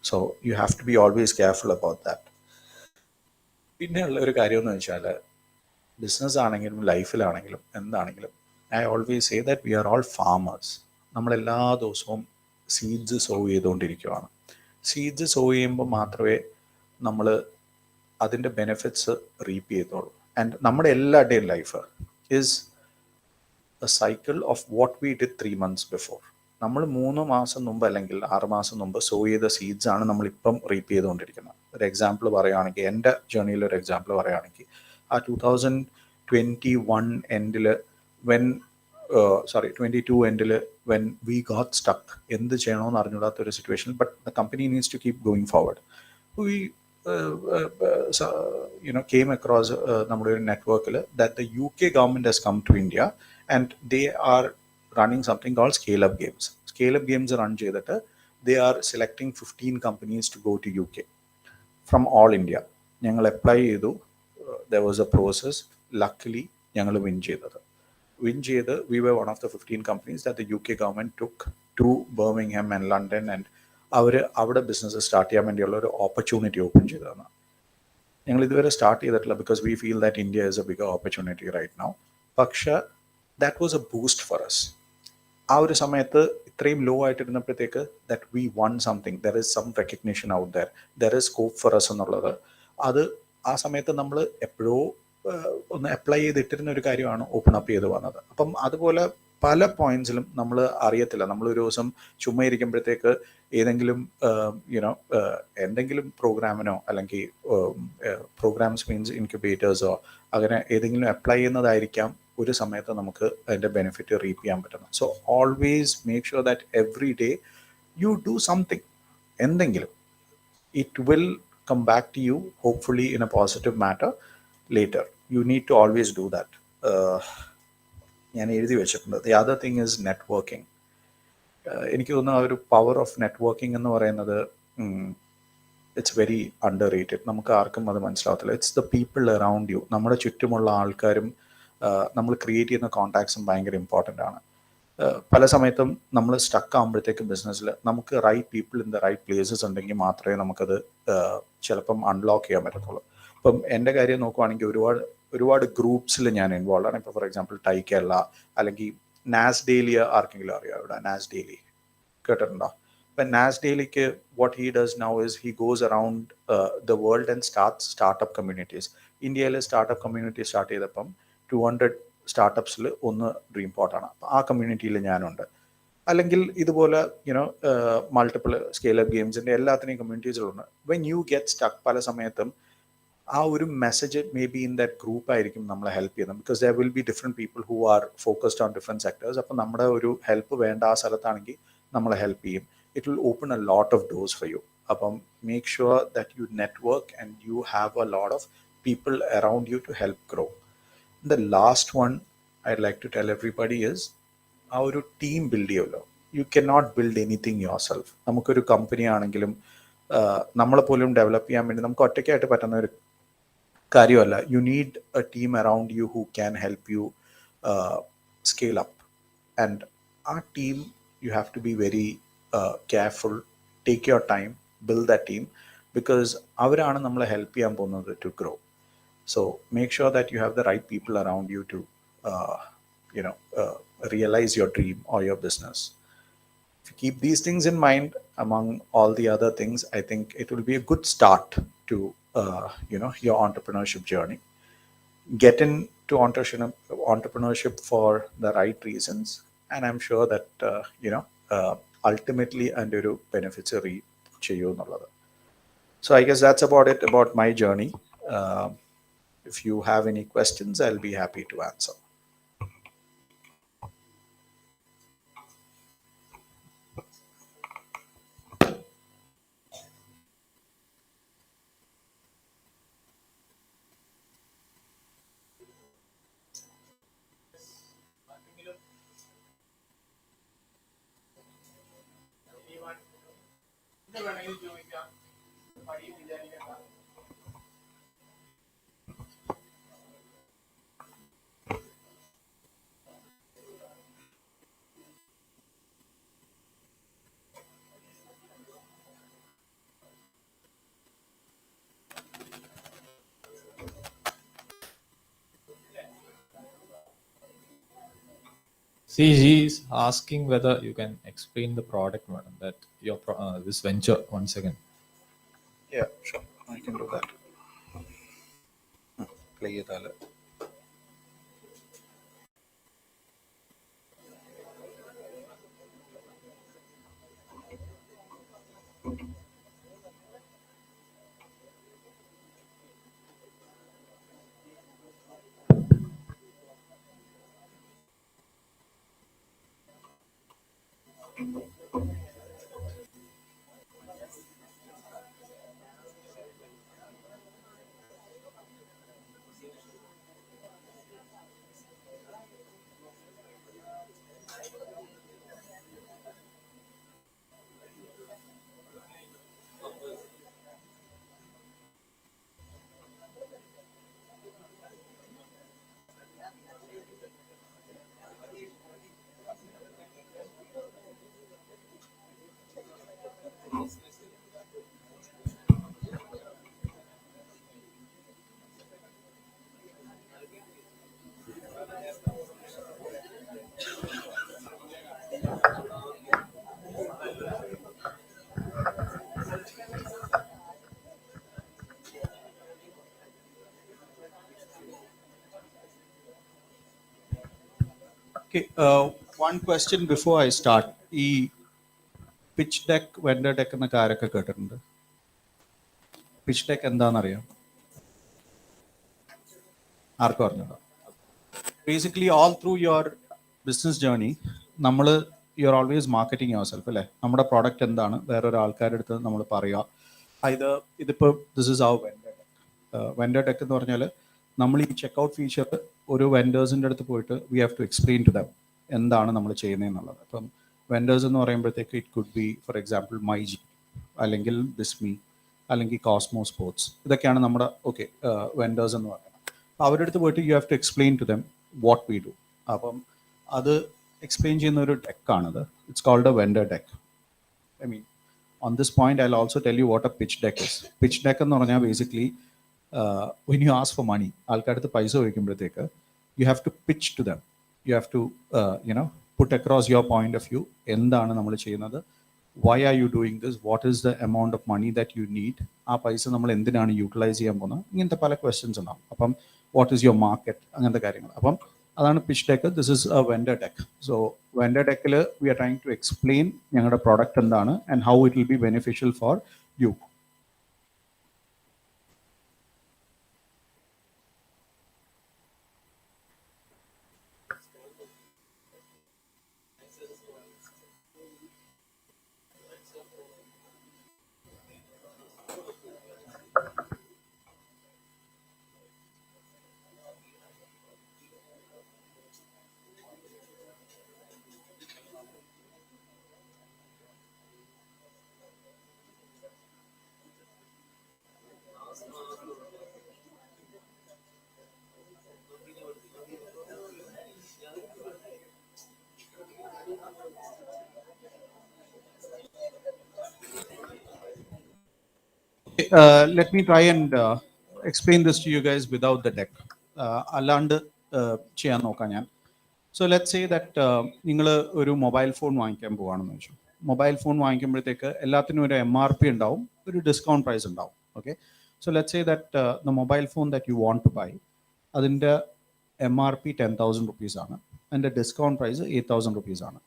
A: So you have to be always careful about that. പിന്നെയുള്ള ഒരു കാര്യം എന്ന് വെച്ചാൽ, ബിസിനസ് ആണെങ്കിലും ലൈഫിലാണെങ്കിലും എന്താണെങ്കിലും, I always say that we are all farmers. നമ്മളെല്ലാ ദിവസവും സീഡ്സ് സോവ് ചെയ്തുകൊണ്ടിരിക്കുകയാണ്. സീഡ്സ് സോവ് ചെയ്യുമ്പോൾ മാത്രമേ നമ്മൾ അതിൻ്റെ ബെനിഫിറ്റ്സ് റീപ്പ് ചെയ്തോളൂ. ആൻഡ് നമ്മുടെ എല്ലാവരുടെയും life is A cycle of what we did 3 months before. നമ്മൾ 3 മാസം മുമ്പ് അല്ലെങ്കിൽ 6 മാസം മുമ്പ് സോ ചെയ്ത സീഡ്സ് ആണ് നമ്മളിപ്പം റീപ്പ് ചെയ്തുകൊണ്ടിരിക്കുന്നത്. ഒരു എക്സാമ്പിൾ പറയുകയാണെങ്കിൽ, എൻ്റെ ജേർണിയിൽ ഒരു എക്സാമ്പിൾ പറയുകയാണെങ്കിൽ, ആ 2021 എൻഡിൽ when sorry, 22 endil when we got stuck എന്ത് ചെയ്യണമെന്ന് അറിഞ്ഞൂടാത്ത ഒരു situation, but the company needs to keep going forward. We came across നമ്മുടെ ഒരു നെറ്റ്വർക്കിൽ that the UK government has come to India and they are running something called scale-up games. Scale-up games run ചെയ്തിട്ട് they are selecting 15 companies to go to UK from all India. ഞങ്ങൾ apply ചെയ്തു. There was a process. Luckily ഞങ്ങൾ win ചെയ്തത്. We were one of the 15 companies that the UK government took to Birmingham and London, and അവിടെ business start ചെയ്യാൻ വേണ്ടിയുള്ള ഒരു opportunity open ചെയ്തതാണ്. ഞങ്ങൾ ഇതുവരെ സ്റ്റാർട്ട് ചെയ്തിട്ടില്ല because we feel that India is a bigger opportunity right now. പക്ഷെ that was a boost for us. ആ ഒരു സമയത്ത് ഇത്രയും ലോ ആയിട്ടിരുന്നപ്പോഴത്തേക്ക് that we won something, there is some recognition out there, there is scope for us എന്നുള്ളത്, അത് ആ സമയത്ത് നമ്മൾ എപ്പോഴോ ഒന്ന് അപ്ലൈ ചെയ്തിട്ടിരുന്ന ഒരു കാര്യമാണ് ഓപ്പൺ അപ്പ് ചെയ്ത് വന്നത്. അപ്പം അതുപോലെ പല പോയിന്റ്സിലും നമ്മൾ അറിയത്തില്ല. നമ്മൾ ഒരു ദിവസം ചുമ്മാ ഇരിക്കുമ്പോഴത്തേക്ക് ഏതെങ്കിലും എന്തെങ്കിലും പ്രോഗ്രാമിനോ അല്ലെങ്കിൽ പ്രോഗ്രാംസ് മീൻസ് ഇൻക്യുബേറ്റേഴ്സോ അങ്ങനെ ഏതെങ്കിലും അപ്ലൈ ചെയ്യുന്നതായിരിക്കാം ഒരു സമയത്ത് നമുക്ക് അതിൻ്റെ ബെനിഫിറ്റ് റീപ്പ് ചെയ്യാൻ പറ്റുന്നത്. So always make sure that every day you do something, എന്തെങ്കിലും. It will come back to you hopefully in a positive matter later. You need to always do that. ഞാൻ എഴുതി വെച്ചിട്ടുണ്ട്. The other thing is networking. എനിക്ക് തോന്നുന്നു ആ ഒരു power of networking എന്ന് പറയുന്നത് ഇറ്റ്സ് വെരി അണ്ടർ റേറ്റഡ്. നമുക്ക് ആർക്കും അത് മനസ്സിലാവത്തില്ല. It's the people around you. നമ്മുടെ ചുറ്റുമുള്ള ആൾക്കാരും നമ്മൾ ക്രിയേറ്റ് ചെയ്യുന്ന കോൺടാക്ട്സും ഭയങ്കര ഇമ്പോർട്ടൻ്റ് ആണ്. പല സമയത്തും നമ്മൾ സ്റ്റക്ക് ആകുമ്പോഴത്തേക്കും ബിസിനസ്സിൽ നമുക്ക് right people in the right places ഉണ്ടെങ്കിൽ മാത്രമേ നമുക്കത് ചിലപ്പം അൺലോക്ക് ചെയ്യാൻ പറ്റത്തുള്ളൂ. ഇപ്പം എൻ്റെ കാര്യം നോക്കുവാണെങ്കിൽ ഒരുപാട് ഗ്രൂപ്പ്സിൽ ഞാൻ ഇൻവോൾവ് ആണ്. ഇപ്പോൾ ഫോർ എക്സാമ്പിൾ ടൈ കേരള അല്ലെങ്കിൽ നാസ് ഡെയിലി ആർക്കെങ്കിലും അറിയാം ഇവിടെ? നാസ് ഡെയിലി കേട്ടിട്ടുണ്ടോ? ഇപ്പം നാസ് ഡെയിലിക്ക് what he does now is he goes around the world and startup communities. ഇന്ത്യയിൽ സ്റ്റാർട്ടപ്പ് കമ്മ്യൂണിറ്റി സ്റ്റാർട്ട് ചെയ്തപ്പം 200 സ്റ്റാർട്ടപ്സിൽ ഒന്ന് ഡ്രീംപോർട്ടാണ്. അപ്പോൾ ആ കമ്മ്യൂണിറ്റിയിൽ ഞാനുണ്ട്. അല്ലെങ്കിൽ ഇതുപോലെ മൾട്ടിപ്പിൾ സ്കെയിലപ്പ് ഗെയിംസിൻ്റെ എല്ലാത്തിനെയും കമ്മ്യൂണിറ്റീസിലുണ്ട്. വെൻ യു ഗെറ്റ് സ്റ്റക്ക് പല സമയത്തും ആ ഒരു message may be in that group ആയിരിക്കും നമ്മളെ ഹെൽപ്പ് ചെയ്യുന്നത്. Because there will be different people who are focused on different sectors. അപ്പോൾ നമ്മുടെ ഒരു ഹെൽപ്പ് വേണ്ട ആ സ്ഥലത്താണെങ്കിൽ നമ്മളെ ഹെൽപ്പ് ചെയ്യും. It will open a lot of doors for you. അപ്പം make sure that you network and you have a lot of people around you to help grow. The last one I'd like to tell everybody is ആ ഒരു team build ചെയ്യുമല്ലോ. You can not build anything yourself. നമുക്കൊരു company ആണെങ്കിലും നമ്മളെപ്പോലും develop ചെയ്യാൻ വേണ്ടി നമുക്ക് ഒറ്റയ്ക്കായിട്ട് പറ്റുന്ന ഒരു കാര്യമല്ല. You need a team around you who can help you scale up. And ആ team you have to be very careful. Take your time, build the team, because അവരാണ് നമ്മളെ ഹെൽപ്പ് ചെയ്യാൻ പോകുന്നത് to grow. So make sure that you have the right people around you to, realize your dream or your business. If you keep these things in mind, among all the other things, I think it will be a good start to, your entrepreneurship journey. Get into entrepreneurship for the right reasons, and I'm sure that, ultimately and your benefits are reach you. So I guess that's about it about my journey. If you have any questions, I'll be happy to answer.
B: See, he is asking whether you can explain the product, madam, that your this venture. 1 second.
A: Yeah, sure. I can do that. Play it all. Okay, one question before I start. Pitch deck, vendor deck എന്നൊക്കെ ആരൊക്കെ കേട്ടിട്ടുണ്ട്? Pitch deck എന്താണെന്നറിയാം? ആർക്കും അറിഞ്ഞൂടാ? Basically, all through your business journey, you're always marketing yourself, അല്ലേ? നമ്മുടെ product എന്താണ് വേറൊരു ആൾക്കാരുടെ അടുത്ത് നമ്മൾ പറയുക. ഇതിപ്പോൾ this is our vendor deck. Vendor deck എന്ന് പറഞ്ഞാൽ നമ്മൾ ഈ ചെക്കൗട്ട് ഫീച്ചർ ഒരു വെൻഡേഴ്സിൻ്റെ അടുത്ത് പോയിട്ട് we have to explain to them എന്താണ് നമ്മൾ ചെയ്യുന്നതെന്നുള്ളത്. അപ്പം വെൻഡേഴ്സ് എന്ന് പറയുമ്പോഴത്തേക്ക് it could be for example myG, അല്ലെങ്കിൽ ബിസ്മി, അല്ലെങ്കിൽ കോസ്മോ സ്പോർട്സ്. ഇതൊക്കെയാണ് നമ്മുടെ വെൻഡേഴ്സ് എന്ന് പറയുന്നത്. അപ്പോൾ അവരുടെ അടുത്ത് പോയിട്ട് you have to explain to them what we do. അപ്പം അത് എക്സ്പ്ലെയിൻ ചെയ്യുന്ന ഒരു ഡെക്കാണിത്. It's called a vendor deck. I mean on this point, I'll also tell you what a pitch deck is. Pitch deck എന്ന് പറഞ്ഞാൽ basically when you ask for money, ആൾക്കാരുടെ പൈസ ചോദിക്കുമ്പോഴത്തേക്ക് you have to pitch to them. You have to put across your point of view. എന്താണ് നമ്മൾ ചെയ്യുന്നത്, why are you doing this, what is the amount of money that you need, ആ പൈസ നമ്മൾ എന്തിനാണ് utilise ചെയ്യാൻ പോകുന്നത്, ഇങ്ങനത്തെ പല ക്വസ്റ്റ്യൻസ് ഉണ്ടാവും. അപ്പം what is your market, അങ്ങനത്തെ കാര്യങ്ങൾ. അപ്പം അതാണ് pitch deck. This is a vendor deck. So vendor ഡെക്കിൽ we are trying to explain ഞങ്ങളുടെ പ്രോഡക്റ്റ് എന്താണ് and how it will be beneficial for you. Let me try and explain this to you guys without the deck. അല്ലാണ്ട് ചെയ്യാൻ നോക്കാം ഞാൻ. So let say that നിങ്ങൾ ഒരു mobile phone വാങ്ങിക്കാൻ പോവുകയാണെന്ന് വെച്ചു. മൊബൈൽ ഫോൺ വാങ്ങിക്കുമ്പോഴത്തേക്ക് എല്ലാത്തിനും ഒരു MRP ഉണ്ടാവും, ഒരു ഡിസ്കൗണ്ട് പ്രൈസ് ഉണ്ടാവും. Okay, so let say that the mobile phone that you want to buy, അതിൻ്റെ MRP 10,000 rupees ആണ്, അതിൻ്റെ ഡിസ്കൗണ്ട് പ്രൈസ് 8,000 rupees ആണ്.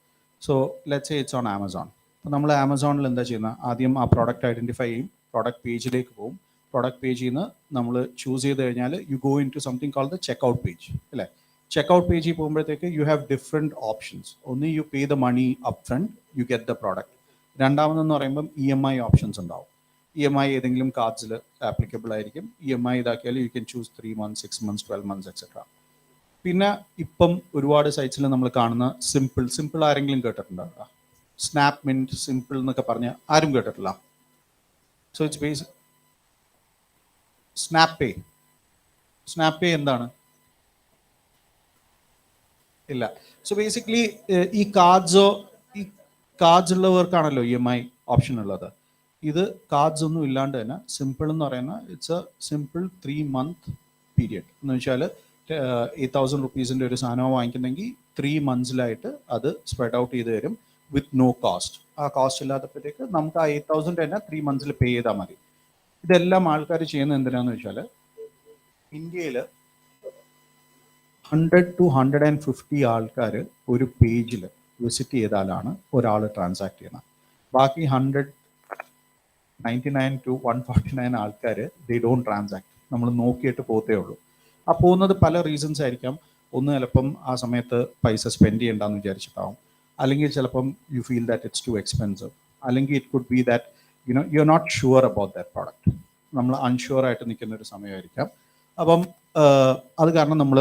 A: So let say it's on Amazon. അപ്പോൾ നമ്മൾ ആമസോണിൽ എന്താ ചെയ്യുന്നത്, ആദ്യം ആ പ്രോഡക്റ്റ് ഐഡൻറ്റിഫൈ ചെയ്യും, പ്രോഡക്റ്റ് പേജിലേക്ക് പോകും. പ്രോഡക്റ്റ് പേജിൽ നിന്ന് നമ്മൾ ചൂസ് ചെയ്ത് കഴിഞ്ഞാൽ you go in to something called the checkout page, അല്ലേ? ചെക്കൗട്ട് പേജിൽ പോകുമ്പോഴത്തേക്ക് യു ഹാവ് ഡിഫറെൻറ്റ് ഓപ്ഷൻസ്. ഒന്ന് you pay the money up front, you get the product. രണ്ടാമതെന്ന് പറയുമ്പം EMI ഓപ്ഷൻസ് ഉണ്ടാവും. EMI ഏതെങ്കിലും കാർഡ്സിൽ ആപ്ലിക്കബിൾ ആയിരിക്കും. EMI ഇതാക്കിയാൽ you can choose 3 months, 6 months, 12 months, etcetera. പിന്നെ ഇപ്പം ഒരുപാട് സൈറ്റ്സിൽ നമ്മൾ കാണുന്ന സിമ്പിൾ ആരെങ്കിലും കേട്ടിട്ടുണ്ടോ? സ്നാപ്പ് മിൻറ്റ്, സിമ്പിൾ എന്നൊക്കെ പറഞ്ഞ് ആരും കേട്ടിട്ടില്ല. സോ ഇറ്റ്സ് ബേസിക് സ്നാപ്പ് പേ എന്താണ്? ഇല്ല. സോ ബേസിക്കലി ഈ കാർഡ്സ് ഉള്ളവർക്കാണല്ലോ EMI ഓപ്ഷൻ ഉള്ളത്. ഇത് കാർഡ്സ് ഒന്നും ഇല്ലാണ്ട് തന്നെ സിമ്പിൾ എന്ന് പറയുന്ന it's A simple 3 month period. എന്ന് വെച്ചാൽ 8,000 rupees ഒരു സാധനം വാങ്ങിക്കുന്നെങ്കിൽ 3 monthsലായിട്ട് അത് സ്പ്രെഡ് ഔട്ട് ചെയ്ത് തരും വിത്ത് നോ കോസ്റ്റ്. ആ കോസ്റ്റ് ഇല്ലാത്തപ്പോഴത്തേക്ക് നമുക്ക് ആ 8,000 തന്നെ 3 months പേ ചെയ്താൽ മതി. ഇതെല്ലാം ആൾക്കാർ ചെയ്യുന്നത് എന്തിനാന്ന് വെച്ചാൽ ഇന്ത്യയിൽ 100 to 150 ആൾക്കാർ ഒരു പേജിൽ വിസിറ്റ് ചെയ്താലാണ് ഒരാൾ ട്രാൻസാക്ട് ചെയ്യുന്നത്. ബാക്കി 199 to 149 ആൾക്കാർ ദേ ഡോണ്ട് ട്രാൻസാക്ട്. നമ്മൾ നോക്കിയിട്ട് പോത്തേ ഉള്ളൂ. ആ പോകുന്നത് പല റീസൺസ് ആയിരിക്കാം. ഒന്ന് ചിലപ്പം ആ സമയത്ത് പൈസ സ്പെൻഡ് ചെയ്യണ്ടെന്ന് വിചാരിച്ചിട്ടാവും, അല്ലെങ്കിൽ ചിലപ്പം you feel that it's too expensive, അല്ലെങ്കിൽ it could be that you are not sure about that product. നമ്മൾ അൺഷുവർ ആയിട്ട് നിൽക്കുന്ന ഒരു സമയമായിരിക്കാം. അപ്പം അത് കാരണം നമ്മൾ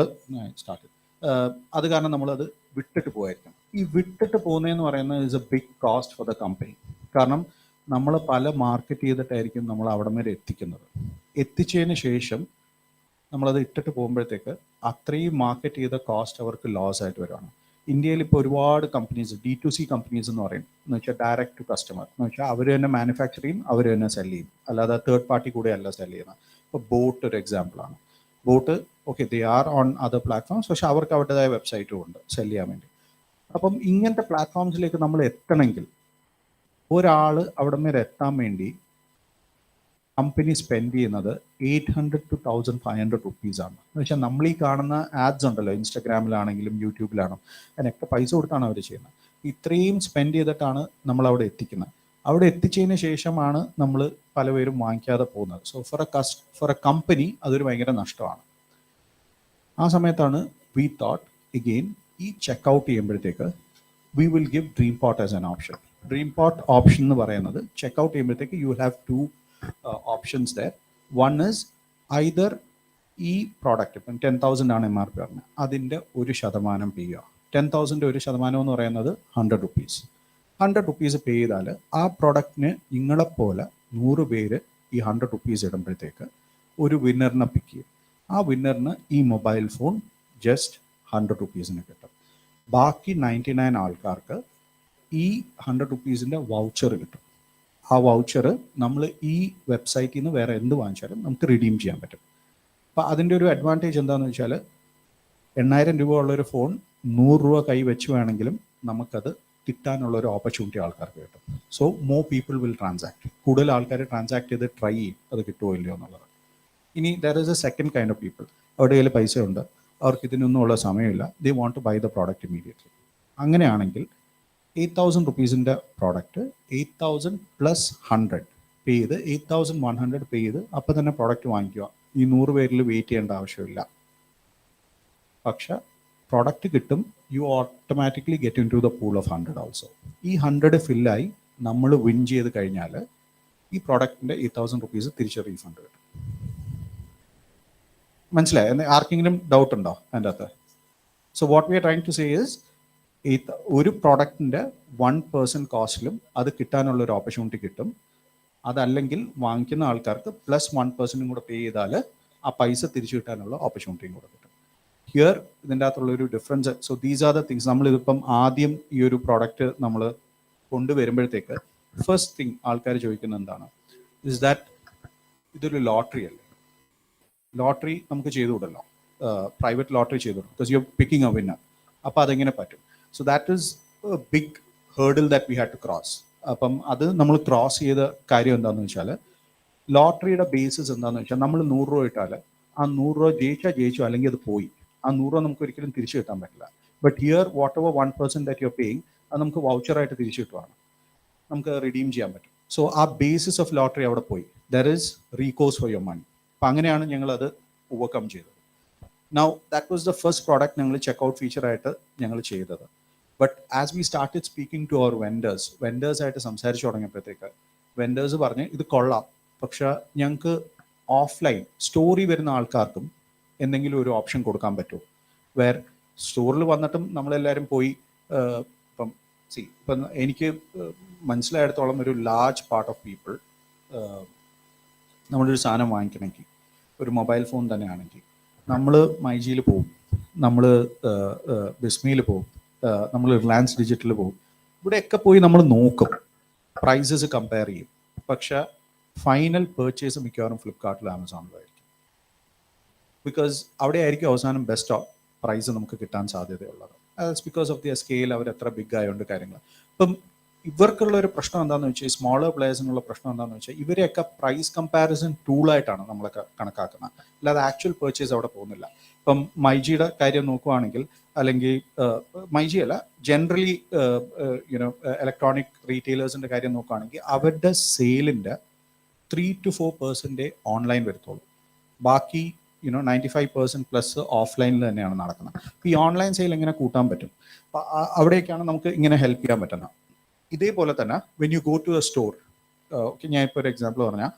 A: അത് കാരണം നമ്മളത് വിട്ടിട്ട് പോയിരിക്കണം. ഈ വിട്ടിട്ട് പോകുന്നതെന്ന് പറയുന്നത് is a big cost for the company. കാരണം നമ്മൾ പല മാർക്കറ്റ് ചെയ്തിട്ടായിരിക്കും നമ്മൾ അവിടെ വരെ എത്തിക്കുന്നത്. എത്തിച്ചതിന് ശേഷം നമ്മളത് ഇട്ടിട്ട് പോകുമ്പോഴത്തേക്ക് അത്രയും മാർക്കറ്റ് ചെയ്ത കോസ്റ്റ് അവർക്ക് ലോസ് ആയിട്ട് വരുവാണ്. ഇന്ത്യയിൽ ഇപ്പോൾ ഒരുപാട് കമ്പനീസ് D2C കമ്പനീസ് എന്ന് പറയും, എന്ന് വെച്ചാൽ ഡയറക്റ്റ് ടു കസ്റ്റമർ, എന്ന് വെച്ചാൽ അവർ തന്നെ മാനുഫാക്ചർ ചെയ്യും, അവർ തന്നെ സെല് ചെയ്യും, അല്ലാതെ തേർഡ് പാർട്ടി കൂടെ അല്ല സെല് ചെയ്യുന്നത്. ഇപ്പോൾ ബോട്ട് ഒരു എക്സാമ്പിളാണ്. Boat okay, they are on other platforms, പക്ഷെ അവർക്ക് അവരുടേതായ വെബ്സൈറ്റും ഉണ്ട് സെല് ചെയ്യാൻ വേണ്ടി. അപ്പം ഇങ്ങനത്തെ പ്ലാറ്റ്ഫോംസിലേക്ക് നമ്മൾ എത്തണമെങ്കിൽ ഒരാൾ അവിടെ വരെ എത്താൻ വേണ്ടി കമ്പനി സ്പെൻഡ് ചെയ്യുന്നത് 800 to 1,500 റുപ്പീസാണ്. എന്ന് വെച്ചാൽ നമ്മൾ ഈ കാണുന്ന ആഡ്സ് ഉണ്ടല്ലോ, ഇൻസ്റ്റാഗ്രാമിലാണെങ്കിലും യൂട്യൂബിലാണെങ്കിലും, അതിനൊക്കെ പൈസ കൊടുത്താണ് അവർ ചെയ്യുന്നത്. ഇത്രയും സ്പെൻഡ് ചെയ്തിട്ടാണ് നമ്മൾ അവിടെ എത്തിക്കുന്നത്. അവിടെ എത്തിച്ചതിന് ശേഷമാണ് നമ്മൾ പലപേരും വാങ്ങിക്കാതെ പോകുന്നത്. സോ ഫോർ എ കമ്പനി അതൊരു ഭയങ്കര നഷ്ടമാണ്. ആ സമയത്താണ് വി തോട്ട് എഗെയിൻ ഈ ചെക്കൗട്ട് ചെയ്യുമ്പോഴത്തേക്ക് we will give Dreampot as an option. Dreampot option എന്ന് പറയുന്നത് ചെക്കൗട്ട് ചെയ്യുമ്പോഴത്തേക്ക് you will have two options there. One is either ഈ പ്രോഡക്റ്റ് ഇപ്പം 10,000 ആണ് MRP പറഞ്ഞത്, അതിൻ്റെ 1% പേ ചെയ്യുക. 10,000 1% എന്ന് പറയുന്നത് 100 റുപ്പീസ്. 100 റുപ്പീസ് പേ ചെയ്താൽ ആ പ്രോഡക്റ്റിന് നിങ്ങളെപ്പോലെ 100 പേര് ഈ 100 റുപ്പീസ് ഇടുമ്പോഴത്തേക്ക് ഒരു വിന്നറിനെ പിക്ക് ചെയ്യും. ആ വിന്നറിന് ഈ മൊബൈൽ ഫോൺ ജസ്റ്റ് 100 റുപ്പീസിന് കിട്ടും. ബാക്കി 99 ആൾക്കാർക്ക് ഈ 100 റുപ്പീസിൻ്റെ വൗച്ചർ കിട്ടും. ആ വൗച്ചർ നമ്മൾ ഈ വെബ്സൈറ്റിൽ നിന്ന് വേറെ എന്ത് വാങ്ങിച്ചാലും നമുക്ക് റിഡീം ചെയ്യാൻ പറ്റും. അപ്പോൾ അതിൻ്റെ ഒരു അഡ്വാൻറ്റേജ് എന്താണെന്ന് വെച്ചാൽ 8,000 രൂപ ഉള്ളൊരു ഫോൺ 100 രൂപ കൈ വെച്ച് വേണമെങ്കിലും നമുക്കത് കിട്ടാനുള്ള ഒരു ഓപ്പർച്യൂണിറ്റി ആൾക്കാർക്ക് കിട്ടും. So more people will transact. കൂടുതൽ ആൾക്കാർ ട്രാൻസാക്ട് ചെയ്ത് ട്രൈ ചെയ്യും അത് കിട്ടുമോ ഇല്ലയോ എന്നുള്ളത്. ഇനി there is a second kind of people. അവരുടെ കയ്യിൽ പൈസ ഉണ്ട്, അവർക്ക് ഇതിനൊന്നും ഉള്ള സമയമില്ല, they want to buy the product immediately. അങ്ങനെയാണെങ്കിൽ 8,000 റുപ്പീസിൻ്റെ പ്രോഡക്റ്റ് 8,000 പ്ലസ് 100 പേ ചെയ്ത് 8,100 പേ ചെയ്ത് അപ്പം തന്നെ പ്രോഡക്റ്റ് വാങ്ങിക്കുക. ഈ 100 പേരിൽ വെയിറ്റ് ചെയ്യേണ്ട ആവശ്യമില്ല. പക്ഷെ പ്രോഡക്റ്റ് കിട്ടും, you automatically get in to the pool of 100 also. ഈ 100 ഫില്ലായി നമ്മൾ വിൻ ചെയ്ത് കഴിഞ്ഞാൽ ഈ പ്രോഡക്റ്റിൻ്റെ 8,000 റുപ്പീസ് തിരിച്ച് റീഫണ്ട് കിട്ടും. മനസ്സിലായി? ആർക്കെങ്കിലും ഡൗട്ട് ഉണ്ടോ അതിൻ്റെ അകത്ത്? So what we are trying to say is ഒരു പ്രോഡക്റ്റിൻ്റെ 1% കോസ്റ്റിലും അത് കിട്ടാനുള്ള ഒരു ഓപ്പർച്യൂണിറ്റി കിട്ടും. അതല്ലെങ്കിൽ വാങ്ങിക്കുന്ന ആൾക്കാർക്ക് പ്ലസ് 1% കൂടെ പേ ചെയ്താൽ ആ പൈസ തിരിച്ചു കിട്ടാനുള്ള ഓപ്പർച്യൂണിറ്റിയും കൂടെ കിട്ടും. ഹിയർ ഇതിൻ്റെ അകത്തുള്ളൊരു difference. So these are the things. നമ്മളിതിപ്പം ആദ്യം ഈ ഒരു പ്രോഡക്റ്റ് നമ്മൾ കൊണ്ടുവരുമ്പോഴത്തേക്ക് ഫസ്റ്റ് തിങ് ആൾക്കാർ ചോദിക്കുന്നത് എന്താണ്, ഇസ് ദാറ്റ് ഇതൊരു ലോട്ടറി അല്ലേ? ലോട്ടറി നമുക്ക് ചെയ്തുകൂടല്ലോ, പ്രൈവറ്റ് ലോട്ടറി ചെയ്തുകൂടും, because you are picking a winner. അപ്പോൾ അതെങ്ങനെ പറ്റും? So that is a big hurdle that we had to cross. അപ്പം അത് നമ്മൾ ക്രോസ് ചെയ്ത കാര്യം എന്താണെന്ന് വെച്ചാൽ, ലോട്ടറിയുടെ ബേസിസ് എന്താണെന്ന് വെച്ചാൽ, നമ്മൾ 100 രൂപ ഇട്ടാൽ ആ 100 രൂപ ജയിച്ചു, അല്ലെങ്കിൽ അത് പോയി. ആ 100 രൂപ നമുക്ക് ഒരിക്കലും തിരിച്ചു കിട്ടാൻ പറ്റില്ല. But here what ever 1% that you are paying, അത് നമുക്ക് വൗച്ചറായിട്ട് തിരിച്ചു കിട്ടുവാണ്, നമുക്ക് റിഡീം ചെയ്യാൻ പറ്റും. സോ ആ ബേസിസ് ഓഫ് ലോട്ടറി അവിടെ പോയി. There is recourse for your money. അപ്പം അങ്ങനെയാണ് ഞങ്ങളത് ഓവർകം ചെയ്തത്. Now that was the first product ഞങ്ങൾ ചെക്കൗട്ട് ഫീച്ചറായിട്ട് ഞങ്ങൾ ചെയ്തത്. But as we started speaking to our വെൻഡേഴ്സായിട്ട് സംസാരിച്ചു തുടങ്ങിയപ്പോഴത്തേക്ക് വെൻഡേഴ്സ് പറഞ്ഞ് ഇത് കൊള്ളാം, പക്ഷെ ഞങ്ങൾക്ക് ഓഫ്ലൈൻ സ്റ്റോറി വരുന്ന ആൾക്കാർക്കും എന്തെങ്കിലും ഒരു ഓപ്ഷൻ കൊടുക്കാൻ പറ്റുമോ? വേർ സ്റ്റോറിൽ വന്നിട്ടും നമ്മളെല്ലാവരും പോയി ഇപ്പം എനിക്ക് മനസ്സിലായിടത്തോളം ഒരു ലാർജ് പാർട്ട് ഓഫ് പീപ്പിൾ നമ്മളൊരു സാധനം വാങ്ങിക്കണമെങ്കിൽ, ഒരു മൊബൈൽ ഫോൺ തന്നെയാണെങ്കിൽ, നമ്മൾ മൈജിയിൽ പോകും, നമ്മൾ ബിസ്മിയിൽ പോകും, നമ്മൾ റിലയൻസ് ഡിജിറ്റലിൽ പോകും. ഇവിടെയൊക്കെ പോയി നമ്മൾ നോക്കും, പ്രൈസസ് കമ്പയർ ചെയ്യും. പക്ഷെ ഫൈനൽ പേർച്ചേസ് മിക്കവാറും ഫ്ലിപ്കാർട്ടിലും ആമസോണിലായിരിക്കും. ബിക്കോസ് അവിടെ ആയിരിക്കും അവസാനം ബെസ്റ്റ് പ്രൈസ് നമുക്ക് കിട്ടാൻ സാധ്യതയുള്ളത്. That's because of the scale, അവർ എത്ര ബിഗ് ആയതുകൊണ്ട് കാര്യങ്ങൾ. ഇപ്പം ഇവർക്കുള്ള ഒരു പ്രശ്നം എന്താണെന്ന് വെച്ചാൽ, സ്മോളർ പ്ലേയേഴ്സിനുള്ള പ്രശ്നം എന്താണെന്ന് വെച്ചാൽ, ഇവരെയൊക്കെ പ്രൈസ് കമ്പാരിസൺ ടൂളായിട്ടാണ് നമ്മളൊക്കെ കണക്കാക്കുന്നത്, അല്ലാതെ ആക്ച്വൽ പേർച്ചേസ് അവിടെ പോകുന്നില്ല. ഇപ്പം മൈജിയുടെ കാര്യം നോക്കുവാണെങ്കിൽ, അല്ലെങ്കിൽ മൈജി അല്ല, ജനറലി ഇലക്ട്രോണിക് റീറ്റെയിലേഴ്സിൻ്റെ കാര്യം നോക്കുകയാണെങ്കിൽ, അവരുടെ സെയിലിൻ്റെ 3 to 4% ഓൺലൈൻ വരത്തുള്ളൂ. ബാക്കി 95% പ്ലസ് ഓഫ്ലൈനിൽ തന്നെയാണ് നടക്കുന്നത്. അപ്പോൾ ഈ ഓൺലൈൻ സെയിൽ എങ്ങനെ കൂട്ടാൻ പറ്റും? അപ്പോൾ അവിടേക്കാണ് നമുക്ക് ഇങ്ങനെ ഹെൽപ്പ് ചെയ്യാൻ പറ്റുന്നത്. ഇതേപോലെ തന്നെ when you go to a store, okay, ഞാൻ ഇപ്പോൾ ഒരു എക്സാമ്പിൾ പറഞ്ഞാൽ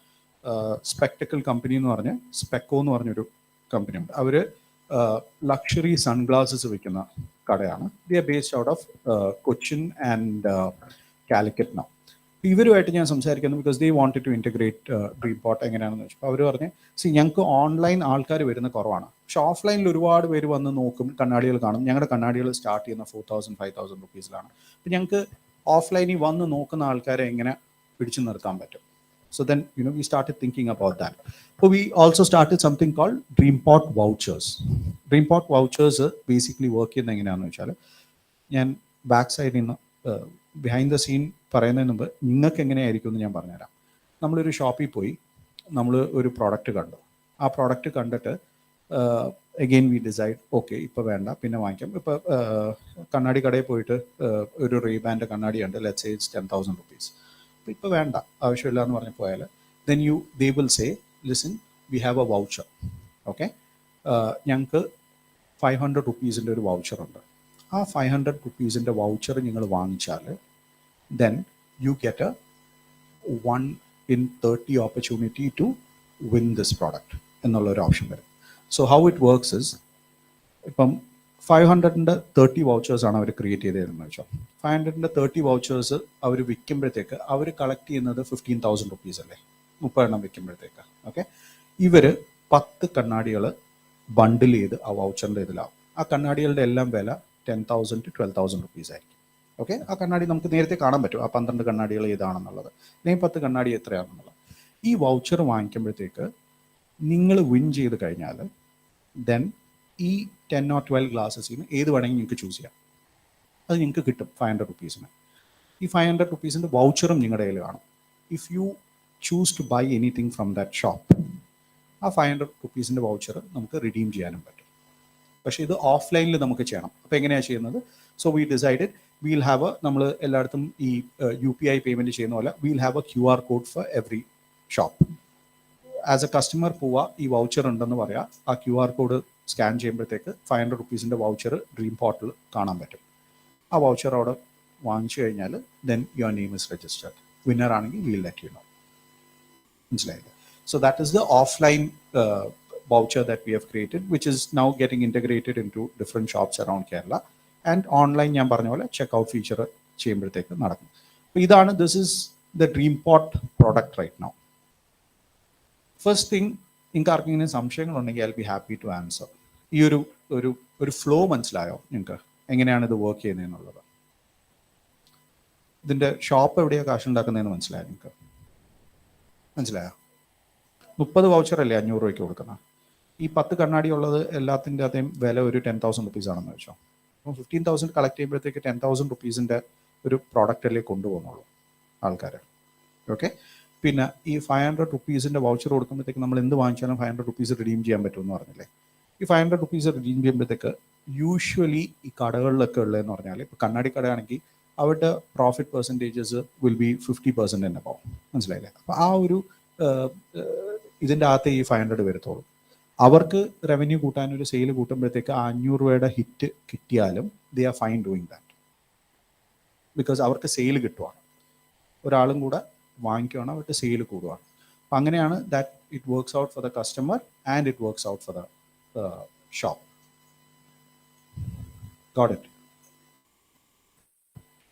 A: സ്പെക്ടക്കിൾ കമ്പനി എന്ന് പറഞ്ഞ് സ്പെക്കോ എന്ന് പറഞ്ഞൊരു കമ്പനി ഉണ്ട്. അവർ ലക്ഷറി സൺഗ്ലാസസ് വിൽക്കുന്ന കടയാണ്. They are based out of Cochin and Calicut now. ഇവരുമായിട്ട് ഞാൻ സംസാരിക്കുന്നു because they wanted to integrate Dreampot എങ്ങനെയാണെന്ന് വെച്ചാൽ അവർ പറഞ്ഞ് ഞങ്ങൾക്ക് ഓൺലൈൻ ആൾക്കാർ വരുന്ന കുറവാണ്, പക്ഷെ ഓഫ്ലൈനിൽ ഒരുപാട് പേര് വന്ന് നോക്കും, കണ്ണാടികൾ കാണും. ഞങ്ങളുടെ കണ്ണാടികൾ സ്റ്റാർട്ട് ചെയ്യുന്ന 4,000 5,000 റുപ്പീസിലാണ്. അപ്പം ഞങ്ങൾക്ക് ഓഫ്ലൈനിൽ വന്ന് നോക്കുന്ന ആൾക്കാരെ എങ്ങനെ പിടിച്ചു നിർത്താൻ പറ്റും? So then, we started thinking about that. So we also started something called Dreampot vouchers. Dreampot vouchers basically work ചെയ്യുന്ന എങ്ങനെയാണെന്ന് വെച്ചാൽ, ഞാൻ ബാക്ക് സൈഡിൽ നിന്ന് ബിഹൈൻഡ് ദ സീൻ പറയുന്നതിന് മുമ്പ് നിങ്ങൾക്ക് എങ്ങനെയായിരിക്കും എന്ന് ഞാൻ പറഞ്ഞുതരാം. നമ്മളൊരു ഷോപ്പിൽ പോയി നമ്മൾ ഒരു പ്രോഡക്റ്റ് കണ്ടു. ആ പ്രോഡക്റ്റ് കണ്ടിട്ട് അഗെയിൻ വി ഡിസൈഡ് ഓക്കെ ഇപ്പോൾ വേണ്ട, പിന്നെ വാങ്ങിക്കാം. ഇപ്പോൾ കണ്ണാടി കടയിൽ പോയിട്ട് ഒരു റീബാൻഡ് കണ്ണാടി ഉണ്ട്, ലെറ്റ്സ് സേ ഇറ്റ്സ് 10,000 റുപ്പീസ്. ഇപ്പോൾ വേണ്ട, ആവശ്യമില്ല എന്ന് പറഞ്ഞ് പോയാൽ then they will say listen, we have A voucher. Okay, ഞങ്ങൾക്ക് 500 റുപ്പീസിൻ്റെ ഒരു വൗച്ചറുണ്ട്. ആ 500 റുപ്പീസിൻ്റെ വൗച്ചർ നിങ്ങൾ വാങ്ങിച്ചാൽ then you get a 1 in 30 opportunity to win this product എന്നുള്ളൊരു ഓപ്ഷൻ വരും. So how it works is, ഇപ്പം 500ൻ്റെ 30 വൗച്ചേഴ്സാണ് അവർ ക്രിയേറ്റ് ചെയ്തതെന്ന് വെച്ചാൽ, 500ൻ്റെ 30 വൗച്ചേഴ്സ് അവർ വിൽക്കുമ്പോഴത്തേക്ക് അവർ കളക്ട് ചെയ്യുന്നത് 15,000 റുപ്പീസ് അല്ലേ, 30 എണ്ണം വിൽക്കുമ്പോഴത്തേക്ക്. ഓക്കെ, ഇവർ 10 കണ്ണാടികൾ ബണ്ടിൽ ചെയ്ത് ആ വൗച്ചറിൻ്റെ ഇതിലാവും. ആ കണ്ണാടികളുടെ എല്ലാം വില 10,000 to 12,000 റുപ്പീസ് ആയിരിക്കും. ഓക്കെ, ആ കണ്ണാടി നമുക്ക് നേരത്തെ കാണാൻ പറ്റും, ആ 12 കണ്ണാടികൾ ഏതാണെന്നുള്ളത്, അല്ലെങ്കിൽ 10 കണ്ണാടി എത്രയാണെന്നുള്ളത്. ഈ വൗച്ചർ വാങ്ങിക്കുമ്പോഴത്തേക്ക് നിങ്ങൾ വിൻ ചെയ്ത് കഴിഞ്ഞാൽ ദെൻ ഈ 10 or 12 ഗ്ലാസസിന് ഏത് വേണമെങ്കിൽ നിങ്ങൾക്ക് ചൂസ് ചെയ്യാം. അത് നിങ്ങൾക്ക് കിട്ടും 500 റുപ്പീസിന്. ഈ 500 റുപ്പീസിൻ്റെ വൗച്ചറും നിങ്ങളുടെ കയ്യിൽ കാണും. If you choose to buy anything from that shop, ആ 500 റുപ്പീസിൻ്റെ വൗച്ചർ നമുക്ക് റിഡീം ചെയ്യാനും പറ്റും. പക്ഷേ ഇത് ഓഫ്ലൈനിൽ നമുക്ക് ചെയ്യണം. അപ്പോൾ എങ്ങനെയാണ് ചെയ്യുന്നത്? So we decided wheel have നമ്മൾ എല്ലായിടത്തും ഈ UPI പേയ്മെൻറ്റ് ചെയ്യുന്ന പോലെ wheel have A QR code for every shop. As A customer പോവുക, ഈ വൗച്ചർ ഉണ്ടെന്ന് പറയാം, ആ QR കോഡ് സ്കാൻ ചെയ്യുമ്പോഴത്തേക്ക് 500 റുപ്പീസിൻ്റെ വൗച്ചർ ഡ്രീംപോട്ടിൽ കാണാൻ പറ്റും. ആ വൗച്ചർ അവിടെ വാങ്ങിച്ചു കഴിഞ്ഞാൽ then your name is registered. Winner ആണെങ്കിൽ വീൽ ലെറ്റ് യു നോ. മനസ്സിലായില്ലേ? So that is the offline voucher that we have created, which is now getting integrated into different shops around Kerala. And online ഞാൻ പറഞ്ഞ പോലെ checkout feature ചെയ്യുമ്പോഴത്തേക്ക് നടക്കും. അപ്പോൾ ഇതാണ്, this is the Dreampot product right now. First thing, നിങ്ങൾക്ക് ആർക്കെങ്കിലും സംശയങ്ങളുണ്ടെങ്കിൽ I will be happy to answer. ഈ ഒരു ഫ്ലോ മനസ്സിലായോ നിങ്ങൾക്ക്, എങ്ങനെയാണ് ഇത് വർക്ക് ചെയ്യുന്നതെന്നുള്ളത്? ഇതിൻ്റെ ഷോപ്പ് എവിടെയാണ് കാശുണ്ടാക്കുന്നതെന്ന് മനസ്സിലായോ നിങ്ങൾക്ക്? മനസ്സിലായോ? 30 വൗച്ചർ അല്ലേ 500 രൂപയ്ക്ക് കൊടുക്കുന്നത്. ഈ 10 കണ്ണാടി ഉള്ളത് എല്ലാത്തിൻ്റെ അതേം വില ഒരു 10,000 റുപ്പീസ് ആണെന്ന് വെച്ചോ. അപ്പം 15,000 കളക്ട് ചെയ്യുമ്പോഴത്തേക്ക് 10,000 റുപ്പീസിൻ്റെ ഒരു പ്രോഡക്റ്റ് അല്ലേ കൊണ്ടുപോകുന്നുള്ളൂ ആൾക്കാർ. ഓക്കെ, പിന്നെ ഈ 500 റുപ്പീസിൻ്റെ വൗച്ചർ കൊടുക്കുമ്പോഴത്തേക്ക് നമ്മൾ എന്ത് വാങ്ങിച്ചാലും 500 റുപ്പീസ് റിഡീം ചെയ്യാൻ പറ്റുമെന്ന് പറഞ്ഞില്ലേ. ഈ 500 റുപ്പീസ് റിഡീം ചെയ്യുമ്പോഴത്തേക്ക് യൂഷ്വലി ഈ കടകളിലൊക്കെ ഉള്ളതെന്ന് പറഞ്ഞാൽ, ഇപ്പോൾ കണ്ണാടി കടയാണെങ്കിൽ അവരുടെ പ്രോഫിറ്റ് പെർസെൻറ്റേജസ് വിൽ ബി 50% തന്നെ പോകും. മനസ്സിലായില്ലേ? അപ്പോൾ ആ ഒരു ഇതിൻ്റെ അകത്ത് ഈ 500 വരത്തുള്ളൂ. അവർക്ക് റവന്യൂ കൂട്ടാനൊരു സെയിൽ കൂട്ടുമ്പോഴത്തേക്ക് 500 രൂപയുടെ ഹിറ്റ് കിട്ടിയാലും they are fine doing that, because അവർക്ക് സെയിൽ കിട്ടുവാണ്, ഒരാളും കൂടെ വാങ്ങിക്കുകയാണ്, അവർക്ക് സെയിൽ കൂടുകയാണ്. അപ്പം അങ്ങനെയാണ് that it works out for the customer and it works out for the shop. Got it?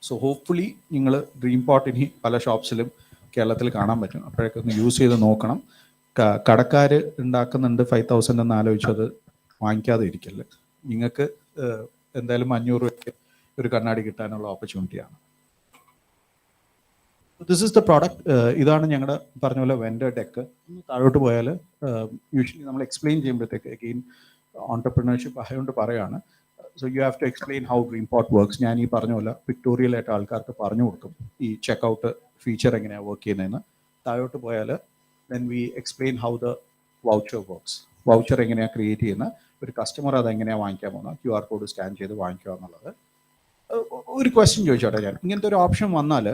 A: So hopefully നിങ്ങൾ ഡ്രീംപോട്ട് ഇനി പല ഷോപ്സിലും കേരളത്തിൽ കാണാൻ പറ്റും. അപ്പോഴൊക്കെ ഒന്ന് യൂസ് ചെയ്ത് നോക്കണം. കടക്കാർ ഉണ്ടാക്കുന്നുണ്ട് 5,000 എന്ന് ആലോചിച്ചത് വാങ്ങിക്കാതെ ഇരിക്കല്ലേ. നിങ്ങൾക്ക് എന്തായാലും 500 രൂപയ്ക്ക് ഒരു കണ്ണാടി കിട്ടാനുള്ള ഓപ്പർച്യൂണിറ്റിയാണ്. This is the product. ഇതാണ് ഞങ്ങളുടെ പറഞ്ഞ പോലെ വെൻഡർ ഡെക്ക്. താഴോട്ട് പോയാൽ യൂഷ്വലി നമ്മൾ എക്സ്പ്ലെയിൻ ചെയ്യുമ്പോഴത്തേക്ക് അഗെയിൻ ഓൺടർപ്രണർഷിപ്പ് ആയതുകൊണ്ട് പറയാണ്. So you have to explain how Dreampot works. ഞാൻ ഈ പറഞ്ഞ പോലെ പിക്ടോറിയലായിട്ട് ആൾക്കാർക്ക് പറഞ്ഞു കൊടുക്കും ഈ ചെക്കൗട്ട് ഫീച്ചർ എങ്ങനെയാണ് വർക്ക് ചെയ്യുന്നതെന്ന്. താഴോട്ട് പോയാൽ then we explain how the voucher works. Voucher എങ്ങനെയാണ് ക്രിയേറ്റ് ചെയ്യുന്ന, ഒരു കസ്റ്റമർ അതെങ്ങനെയാണ് വാങ്ങിക്കാൻ പോകുന്നത്, QR കോഡ് സ്കാൻ ചെയ്ത് വാങ്ങിക്കുക എന്നുള്ളത്. ഒരു ക്വസ്റ്റ്യൻ ചോദിച്ചോട്ടെ ഞാൻ, ഇങ്ങനത്തെ ഒരു ഓപ്ഷൻ വന്നാൽ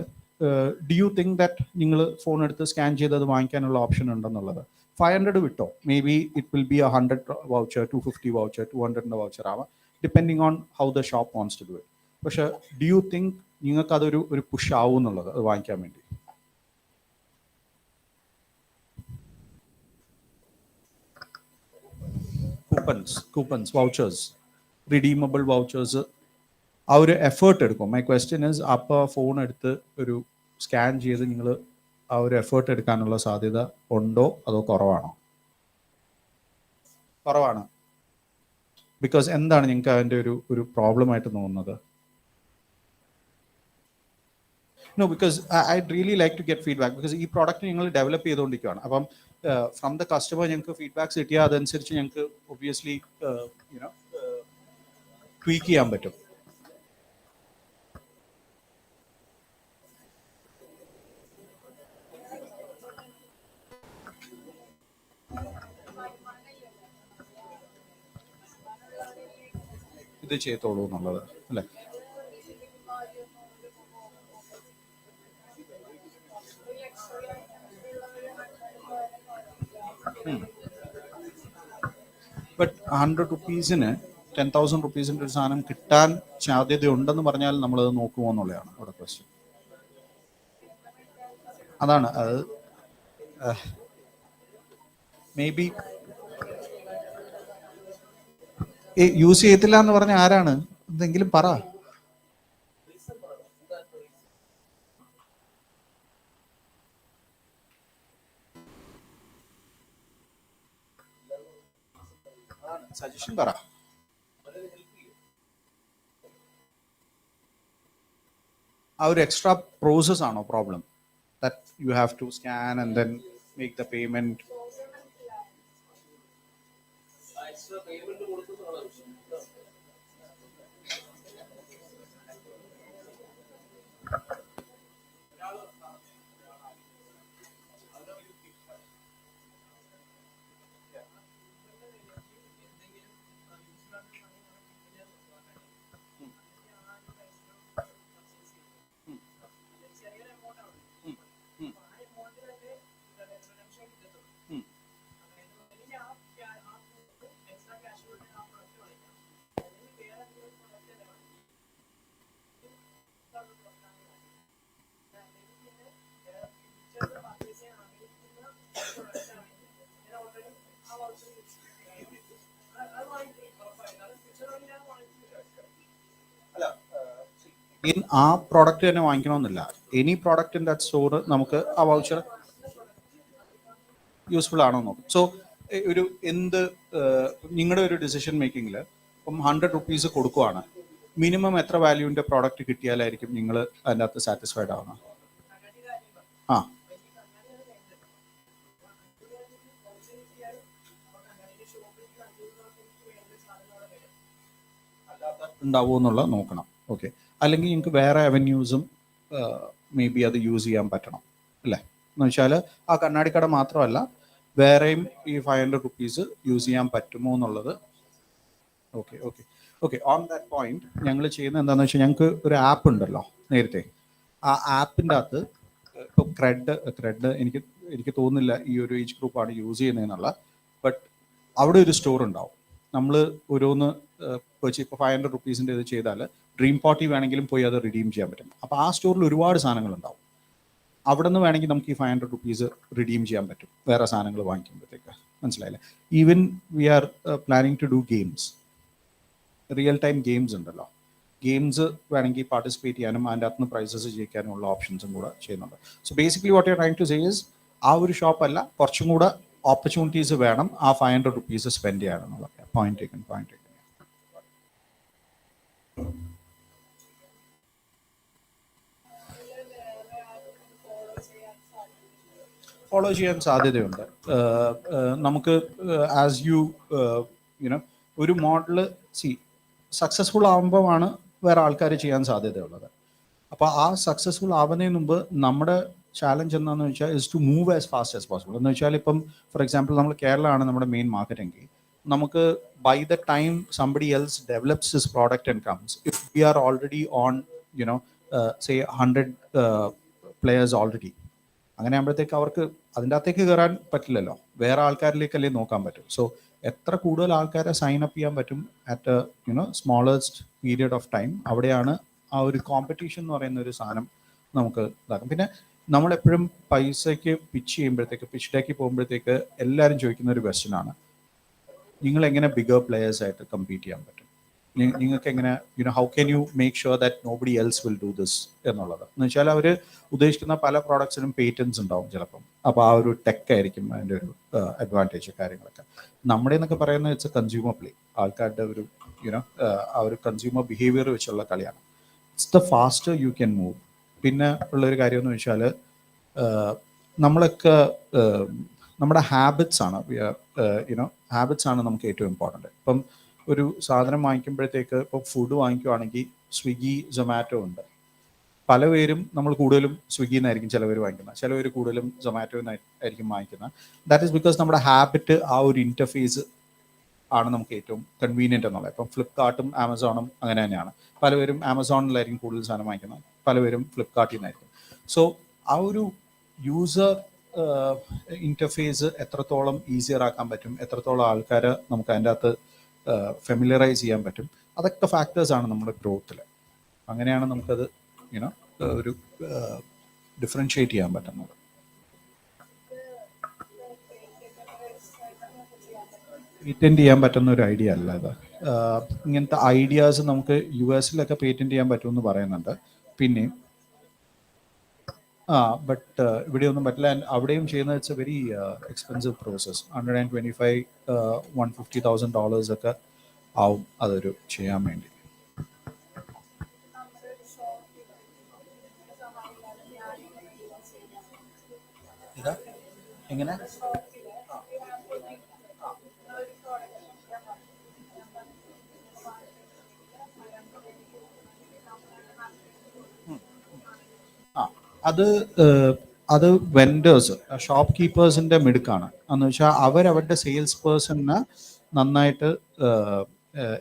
A: ഡു യു തിങ്ക് ദാറ്റ് നിങ്ങൾ ഫോൺ എടുത്ത് സ്കാൻ ചെയ്ത് അത് വാങ്ങിക്കാനുള്ള ഓപ്ഷൻ ഉണ്ടെന്നുള്ളത്? 500 വിട്ടോ, maybe it will be 100 voucher, 250 voucher, 200 voucher ആവാം, depending on how the shop wants to do it. പക്ഷെ ഡു യു തിങ്ക് നിങ്ങൾക്ക് അതൊരു പുഷ് ആവും എന്നുള്ളത്, അത് വാങ്ങിക്കാൻ വേണ്ടി? കൂപ്പൺസ് വൗച്ചേഴ്സ്, റിഡീമബിൾ വൗച്ചേഴ്സ്, ആ ഒരു എഫേർട്ട് എടുക്കും. മൈ ക്വസ്റ്റ്യൻ ഇസ്, അപ്പോൾ ഫോൺ എടുത്ത് ഒരു സ്കാൻ ചെയ്ത് നിങ്ങൾ ആ ഒരു എഫേർട്ട് എടുക്കാനുള്ള സാധ്യത ഉണ്ടോ അതോ കുറവാണോ? കുറവാണ്. ബിക്കോസ് എന്താണ് നിങ്ങൾക്ക് അതിൻ്റെ ഒരു പ്രോബ്ലം ആയിട്ട് തോന്നുന്നത്? No, because I'd really like to get feedback, because ഈ പ്രോഡക്റ്റ് നിങ്ങൾ ഡെവലപ്പ് ചെയ്തുകൊണ്ടിരിക്കുകയാണ്. അപ്പം ഫ്രം ദ കസ്റ്റമർ ഞങ്ങൾക്ക് ഫീഡ്ബാക്സ് കിട്ടിയാൽ അതനുസരിച്ച് ഞങ്ങൾക്ക് ഒബ്വിയസ്ലി യുനോ ട്വീക്ക് ചെയ്യാൻ പറ്റും. ഇത് ചെയ്തോളൂ എന്നുള്ളത് അല്ലേ? ബട്ട് 100 റുപ്പീസിന് 10,000 റുപ്പീസിൻ്റെ ഒരു സാധനം കിട്ടാൻ സാധ്യതയുണ്ടെന്ന് പറഞ്ഞാൽ നമ്മളത് നോക്കുമോ എന്നുള്ളതാണ് അവിടെ ക്വസ്റ്റ്യൻ. അതാണ് അത്. മേ ബി യൂസ് ചെയ്യത്തില്ല എന്ന് പറഞ്ഞ ആരാണ്? എന്തെങ്കിലും പറ. സജഷൻ പറ. ആ ഒരു എക്സ്ട്രാ പ്രോസസ് ആണോ problem? That you have to scan and then make the payment. ആ പ്രോഡക്റ്റ് തന്നെ വാങ്ങിക്കണമെന്നില്ല. Any product in that store നമുക്ക് ആ വൗച്ചർ യൂസ്ഫുൾ ആണോ നോക്കും. സോ ഒരു നിങ്ങളുടെ ഒരു ഡിസിഷൻ മേക്കിങ്ങിൽ ഇപ്പം 100 റുപ്പീസ് കൊടുക്കുവാണ്, മിനിമം എത്ര വാല്യൂവിൻ്റെ പ്രോഡക്റ്റ് കിട്ടിയാലായിരിക്കും നിങ്ങൾ അതിൻ്റെ അകത്ത് സാറ്റിസ്ഫൈഡ് ആവുന്നത്? ആ ഉണ്ടാവുമോ എന്നുള്ളത് നോക്കണം. ഓക്കെ, അല്ലെങ്കിൽ നിങ്ങൾക്ക് വേറെ അവന്യൂസും മേ ബി അത് യൂസ് ചെയ്യാൻ പറ്റണം അല്ലേ? എന്ന് വെച്ചാൽ ആ കണ്ണാടിക്കട മാത്രമല്ല, വേറെയും ഈ 500 റുപ്പീസ് യൂസ് ചെയ്യാൻ പറ്റുമോ എന്നുള്ളത്. Okay okay okay on that point ഞങ്ങൾ ചെയ്യുന്നത് എന്താണെന്ന് വെച്ചാൽ, ഞങ്ങൾക്ക് ഒരു ആപ്പ് ഉണ്ടല്ലോ നേരത്തെ. ആ ആപ്പിൻ്റെ അകത്ത് ഇപ്പോൾ ക്രെഡ് എനിക്ക് തോന്നുന്നില്ല ഈ ഒരു ഏജ് ഗ്രൂപ്പാണ് യൂസ് ചെയ്യുന്നതെന്നുള്ള, ബട്ട് അവിടെ ഒരു സ്റ്റോർ ഉണ്ടാവും. നമ്മൾ ഓരോന്ന് ഇപ്പോൾ 500 റുപ്പീസിൻ്റെ ഇത് ചെയ്താൽ Dreampot വേണമെങ്കിലും പോയി അത് റിഡീം ചെയ്യാൻ പറ്റും. അപ്പോൾ ആ സ്റ്റോറിൽ ഒരുപാട് സാധനങ്ങൾ ഉണ്ടാവും. അവിടെ നിന്ന് വേണമെങ്കിൽ നമുക്ക് ഈ 500 റുപ്പീസ് റിഡീം ചെയ്യാൻ പറ്റും വേറെ സാധനങ്ങൾ വാങ്ങിക്കുമ്പോഴത്തേക്ക്. മനസ്സിലായില്ലേ? Even we are planning to do games, real time games ഉണ്ടല്ലോ. ഗെയിംസ് വേണമെങ്കിൽ പാർട്ടിസിപ്പേറ്റ് ചെയ്യാനും അതിൻ്റെ അകത്തുനിന്ന് പ്രൈസസ് ജയിക്കാനുമുള്ള ഓപ്ഷൻസും കൂടെ ചെയ്യുന്നുണ്ട്. So basically what you are trying to say is, ആ ഒരു ഷോപ്പല്ല, കുറച്ചും കൂടെ ഓപ്പർച്യൂണിറ്റീസ് വേണം ആ 500 റുപ്പീസ് സ്പെൻഡ് ചെയ്യാനെന്നുള്ള പോയിന്റ് ടേക്കൺ. ഫോളോ ചെയ്യാൻ സാധ്യതയുണ്ട്. നമുക്ക് ആസ് യുനോ ഒരു മോഡൽ സക്സസ്ഫുൾ ആകുമ്പോഴാണ് വേറെ ആൾക്കാർ ചെയ്യാൻ സാധ്യതയുള്ളത്. അപ്പോൾ ആ സക്സസ്ഫുൾ ആവുന്നതിന് മുമ്പ് നമ്മുടെ ചാലഞ്ച് എന്താണെന്ന് വെച്ചാൽ is to move as fast as possible. എന്ന് വെച്ചാൽ ഇപ്പം ഫോർ എക്സാമ്പിൾ നമ്മൾ കേരളമാണ് നമ്മുടെ മെയിൻ മാർക്കറ്റെങ്കിൽ, നമുക്ക് by the time somebody else develops this product and comes, if we are already on say 100 players already, അങ്ങനെ ആകുമ്പോഴത്തേക്ക് അവർക്ക് അതിൻ്റെ അകത്തേക്ക് കയറാൻ പറ്റില്ലല്ലോ. വേറെ ആൾക്കാരിലേക്കല്ലേ നോക്കാൻ പറ്റും. സോ എത്ര കൂടുതൽ ആൾക്കാരെ സൈൻ അപ്പ് ചെയ്യാൻ പറ്റും at smallest period of time, അവിടെയാണ് ആ ഒരു കോമ്പറ്റീഷൻ എന്ന് പറയുന്ന ഒരു സാധനം നമുക്ക് ഇതാക്കും. പിന്നെ നമ്മളെപ്പോഴും പൈസയ്ക്ക് പിച്ച് ചെയ്യുമ്പോഴത്തേക്ക്, പിച്ച് ഡെക്ക് പോകുമ്പോഴത്തേക്ക് എല്ലാവരും ചോദിക്കുന്ന ഒരു ക്വസ്റ്റ്യൻ ആണ്, നിങ്ങൾ എങ്ങനെ ബിഗർ പ്ലെയേഴ്സ് ആയിട്ട് കമ്പീറ്റ് ചെയ്യാൻ പറ്റും, നിങ്ങൾക്ക് എങ്ങനെ how can you make sure that nobody else will do this എന്നുള്ളത്. എന്ന് വെച്ചാൽ അവർ ഉദ്ദേശിക്കുന്ന പല പ്രോഡക്ട്സിനും പേറ്റൻസ് ഉണ്ടാവും ചിലപ്പം. അപ്പോൾ ആ ഒരു ടെക് ആയിരിക്കും അതിൻ്റെ ഒരു അഡ്വാൻറ്റേജ് കാര്യങ്ങളൊക്കെ. നമ്മുടെ എന്നൊക്കെ പറയുന്നത് ഇറ്റ്സ് എ കൺസ്യൂമർ പ്ലേ, ആൾക്കാരുടെ ഒരു ആ ഒരു കൺസ്യൂമർ ബിഹേവിയർ വെച്ചുള്ള കളിയാണ്. It's the faster you can move. പിന്നെ ഉള്ളൊരു കാര്യം എന്ന് വെച്ചാൽ നമ്മളൊക്കെ നമ്മുടെ ഹാബിറ്റ്സ് ആണ്, ഹാബിറ്റ്സ് ആണ് നമുക്ക് ഏറ്റവും ഇമ്പോർട്ടൻറ്റ്. ഇപ്പം ഒരു സാധനം വാങ്ങിക്കുമ്പോഴത്തേക്ക്, ഇപ്പോൾ ഫുഡ് വാങ്ങിക്കുവാണെങ്കിൽ സ്വിഗ്ഗി സൊമാറ്റോ ഉണ്ട്. പലപേരും നമ്മൾ കൂടുതലും സ്വിഗ്ഗിയിൽ നിന്നായിരിക്കും ചിലവർ വാങ്ങിക്കുന്നത്, ചിലവർ കൂടുതലും സൊമാറ്റോയിൽ നിന്നായിരിക്കും വാങ്ങിക്കുന്നത്. ദാറ്റ് ഈസ് ബിക്കോസ് നമ്മുടെ ഹാബിറ്റ്, ആ ഒരു ഇൻ്റർഫേസ് ആണ് നമുക്ക് ഏറ്റവും കൺവീനിയൻ്റ് എന്നുള്ളത്. ഇപ്പം ഫ്ലിപ്കാർട്ടും ആമസോണും അങ്ങനെ തന്നെയാണ്. പലവരും ആമസോണിലായിരിക്കും കൂടുതൽ സാധനം വാങ്ങിക്കുന്നത്, പലവരും ഫ്ലിപ്കാർട്ടിൽ നിന്നായിരിക്കും. സോ ആ ഒരു യൂസർ ഇൻ്റർഫേസ് എത്രത്തോളം ഈസിയർ ആക്കാൻ പറ്റും, എത്രത്തോളം ആൾക്കാരെ നമുക്ക് അതിൻ്റെ അകത്ത് ഫെമിലറൈസ് ചെയ്യാൻ പറ്റും, അതൊക്കെ ഫാക്ടേഴ്സാണ് നമ്മുടെ ഗ്രോത്തിൽ. അങ്ങനെയാണ് നമുക്കത് ഒരു ഡിഫറൻഷ്യേറ്റ് ചെയ്യാൻ പറ്റുന്നത്. പേറ്റൻറ്റ് ചെയ്യാൻ പറ്റുന്ന ഒരു ഐഡിയ അല്ല ഇത്. ഇങ്ങനത്തെ ഐഡിയാസ് നമുക്ക് US-ലൊക്കെ പേറ്റൻറ്റ് ചെയ്യാൻ പറ്റുമെന്ന് പറയുന്നുണ്ട്. പിന്നെ ബട്ട് ഇവിടെ ഒന്നും പറ്റില്ല. അവിടെയും ചെയ്യുന്നത് it's A very expensive process. $125,000 $150,000 ഒക്കെ ആവും അതൊരു ചെയ്യാൻ വേണ്ടി. എങ്ങനെ അത് വെൻഡേഴ്സ്, ഷോപ്പ് കീപ്പേഴ്സിൻ്റെ മിടുക്കാണ്. എന്ന് വെച്ചാൽ അവരവരുടെ സെയിൽസ് പേഴ്സണിനെ നന്നായിട്ട്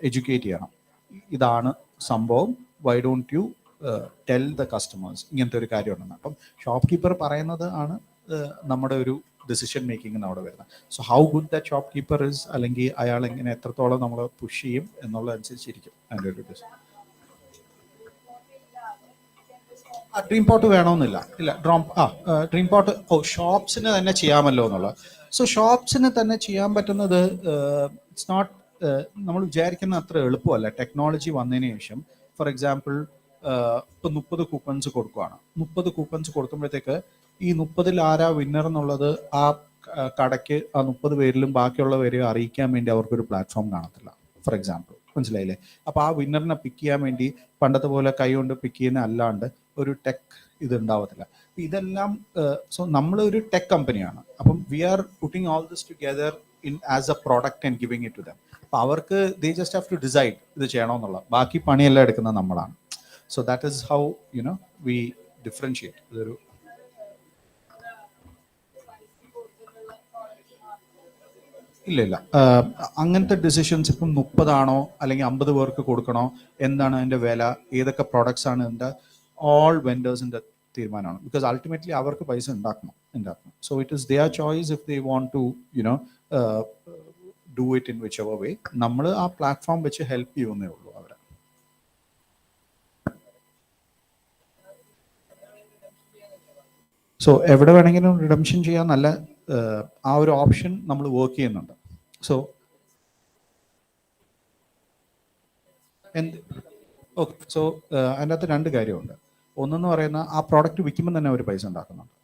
A: എഡ്യൂക്കേറ്റ് ചെയ്യണം. ഇതാണ് സംഭവം, why don't you tell the customers, ഇങ്ങനത്തെ ഒരു കാര്യമുണ്ടെന്ന്. അപ്പം ഷോപ്പ് കീപ്പർ പറയുന്നത് ആണ് നമ്മുടെ ഒരു ഡിസിഷൻ മേക്കിങ്ങിന് അവിടെ വരുന്നത്. So how good that shop keeper is, അല്ലെങ്കിൽ അയാൾ എങ്ങനെ എത്രത്തോളം നമ്മൾ പുഷ് ചെയ്യും എന്നുള്ളതനുസരിച്ചിരിക്കും അതിൻ്റെ ഒരു ഡിസിഷൻ. ഡ്രീം പോട്ട് വേണമെന്നില്ല, ഇല്ല. ഡ്രീം പോട്ട് ഷോപ്സിന് തന്നെ ചെയ്യാമല്ലോ എന്നുള്ള. സോ ഷോപ്സിന് തന്നെ ചെയ്യാൻ പറ്റുന്നത് ഇറ്റ്സ് നോട്ട് നമ്മൾ വിചാരിക്കുന്ന അത്ര എളുപ്പമല്ല. ടെക്നോളജി വന്നതിന് ശേഷം, ഫോർ എക്സാമ്പിൾ ഇപ്പം 30 കൂപ്പൺസ് കൊടുക്കുകയാണ്. 30 കൂപ്പൺസ് കൊടുക്കുമ്പോഴത്തേക്ക് ഈ 30-ൽ ആരാ വിന്നർ എന്നുള്ളത് ആ കടയ്ക്ക് ആ 30 പേരിലും ബാക്കിയുള്ള പേരെയും അറിയിക്കാൻ വേണ്ടി അവർക്കൊരു പ്ലാറ്റ്ഫോം കാണത്തില്ല, ഫോർ എക്സാമ്പിൾ. മനസ്സിലായില്ലേ? അപ്പോൾ ആ വിന്നറിനെ പിക്ക് ചെയ്യാൻ വേണ്ടി പണ്ടത്തെ പോലെ കൈ കൊണ്ട് പിക്ക് ചെയ്യുന്ന അല്ലാണ്ട് ഒരു ടെക് ഇത് ഉണ്ടാവത്തില്ല. ഇതെല്ലാം സോ നമ്മളൊരു ടെക് കമ്പനിയാണ്. അപ്പം we are putting all this together in as a product and giving it to them. അപ്പോൾ അവർക്ക് they just have to decide ഇത് ചെയ്യണമെന്നുള്ള, ബാക്കി പണിയെല്ലാം എടുക്കുന്നത് നമ്മളാണ്. So that is how we differentiate. ഇതൊരു ഇല്ല അങ്ങനത്തെ ഡിസിഷൻസ് ഇപ്പം 30 ആണോ അല്ലെങ്കിൽ 50 പേർക്ക് കൊടുക്കണോ, എന്താണ് അതിൻ്റെ വില, ഏതൊക്കെ പ്രോഡക്ട്സ് ആണ്, ഇതിൻ്റെ ഓൾ വെൻഡേഴ്സിൻ്റെ തീരുമാനമാണ്. ബിക്കോസ് അൾട്ടിമേറ്റ്ലി അവർക്ക് പൈസ ഉണ്ടാക്കണം. So it is their choice if they want to do it in whichever way. നമ്മൾ ആ പ്ലാറ്റ്ഫോം വെച്ച് ഹെൽപ്പ് ചെയ്യുന്നേ ഉള്ളൂ അവരെ. സോ എവിടെ വേണമെങ്കിലും റിഡംഷൻ ചെയ്യാൻ നല്ല ആ ഒരു ഓപ്ഷൻ നമ്മൾ വർക്ക് ചെയ്യുന്നുണ്ട്. So okay. സോ അതിൻ്റെ അകത്ത് 2 കാര്യമുണ്ട്. ഒന്നെന്ന് പറയുന്ന ആ പ്രോഡക്റ്റ് വിൽക്കുമ്പോൾ തന്നെ അവർ പൈസ ഉണ്ടാക്കുന്നുണ്ട്,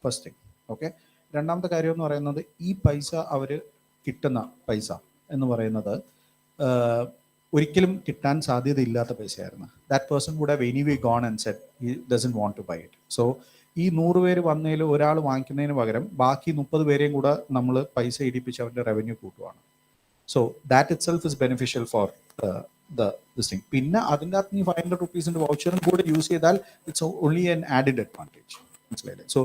A: ഫസ്റ്റ് തിങ്. ഓക്കെ. രണ്ടാമത്തെ കാര്യം എന്ന് പറയുന്നത്, ഈ പൈസ അവർ കിട്ടുന്ന പൈസ എന്ന് പറയുന്നത് ഒരിക്കലും കിട്ടാൻ സാധ്യതയില്ലാത്ത പൈസയായിരുന്നു. That person would have anyway gone and said he doesn't want to buy it. So ഈ 100 പേര് വന്നതിൽ ഒരാൾ വാങ്ങിക്കുന്നതിന് പകരം ബാക്കി 30 പേരെയും കൂടെ നമ്മൾ പൈസ ഇടിപ്പിച്ച് അവൻ്റെ റവന്യൂ കൂട്ടുവാണ്. So that itself is beneficial for this thing. പിന്നെ അതിൻ്റെ അകത്ത് നീ 500 റുപ്പീസിൻ്റെ വൗച്ചറും കൂടെ യൂസ് ചെയ്താൽ it's only an added advantage. മനസ്സിലായില്ലേ? So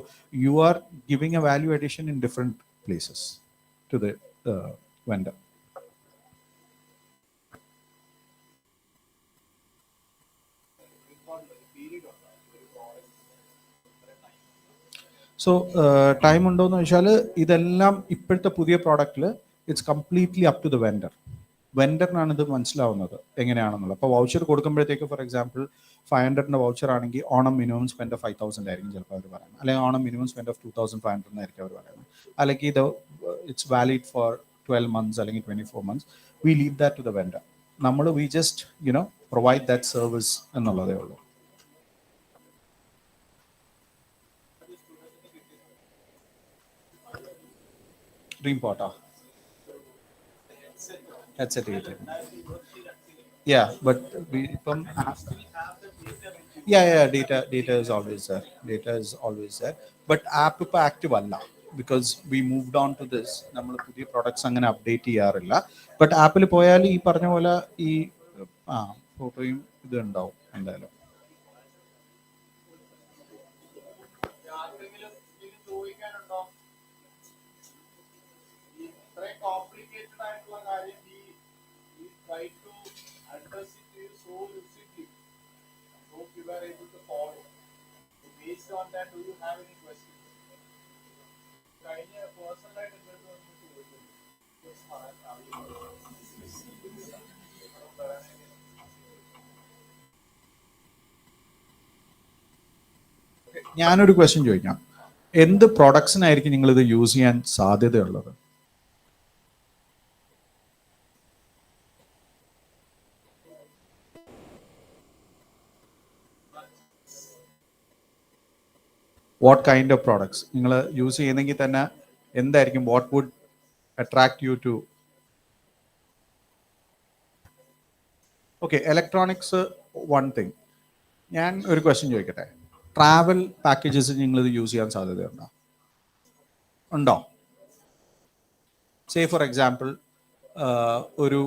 A: you are giving a value addition in different places to the vendor. So time ഉണ്ടോയെന്ന് വെച്ചാൽ ഇതെല്ലാം ഇപ്പോഴത്തെ പുതിയ പ്രോഡക്റ്റിൽ it's completely up to the vendor. വെൻഡറിനാണ് ഇത് മനസ്സിലാവുന്നത് എങ്ങനെയാണെന്നുള്ളത്. അപ്പോൾ വൗച്ചർ കൊടുക്കുമ്പോഴത്തേക്ക് ഫോർ എക്സാമ്പിൾ 500 വൗച്ചർ ആണെങ്കിൽ ഓണം മിനിമം സ്പെൻഡ് ഓഫ് 5000 ആയിരിക്കും ചിലപ്പോൾ അവർ പറയുന്നത്, അല്ലെങ്കിൽ ഓണം മിനിമം സ്പെൻഡ് ഓഫ് 2500 ആയിരിക്കും അവർ പറയുന്നത്, അല്ലെങ്കിൽ ഇത് ഇറ്റ്സ് വാലിഡ് ഫോർ 12 months അല്ലെങ്കിൽ 24 months. We leave that to the vendor. നമ്മൾ we just provide that service എന്നുള്ളതേ ഉള്ളൂ. Dreampot headset ചെയ്തിട്ടുണ്ട്. Yeah, but ഇപ്പം data is always there. Data is always there. But app ഇപ്പോൾ ആക്റ്റീവ് അല്ല, because we moved on to this. നമ്മൾ പുതിയ products അങ്ങനെ അപ്ഡേറ്റ് ചെയ്യാറില്ല. ബട്ട് ആപ്പിൽ പോയാൽ ഈ പറഞ്ഞ പോലെ ഈ ഫോട്ടോയും ഇത് ഉണ്ടാവും എന്തായാലും. ഞാനൊരു ക്വസ്റ്റ്യൻ ചോദിക്കാം. എന്ത് പ്രൊഡക്ട്സിനായിരിക്കും നിങ്ങൾ ഇത് യൂസ് ചെയ്യാൻ സാധ്യതയുള്ളത്? വാട്ട് കൈൻഡ് ഓഫ് പ്രോഡക്ട്സ് നിങ്ങൾ യൂസ് ചെയ്യുന്നെങ്കിൽ തന്നെ എന്തായിരിക്കും? What would attract you to? Okay, electronics one thing. ഞാൻ ഒരു ക്വസ്റ്റ്യൻ ചോദിക്കട്ടെ. ട്രാവൽ പാക്കേജസ് നിങ്ങളിത് യൂസ് ചെയ്യാൻ സാധ്യതയുണ്ടോ? ഉണ്ടോ? സേ ഫോർ എക്സാമ്പിൾ ഒരു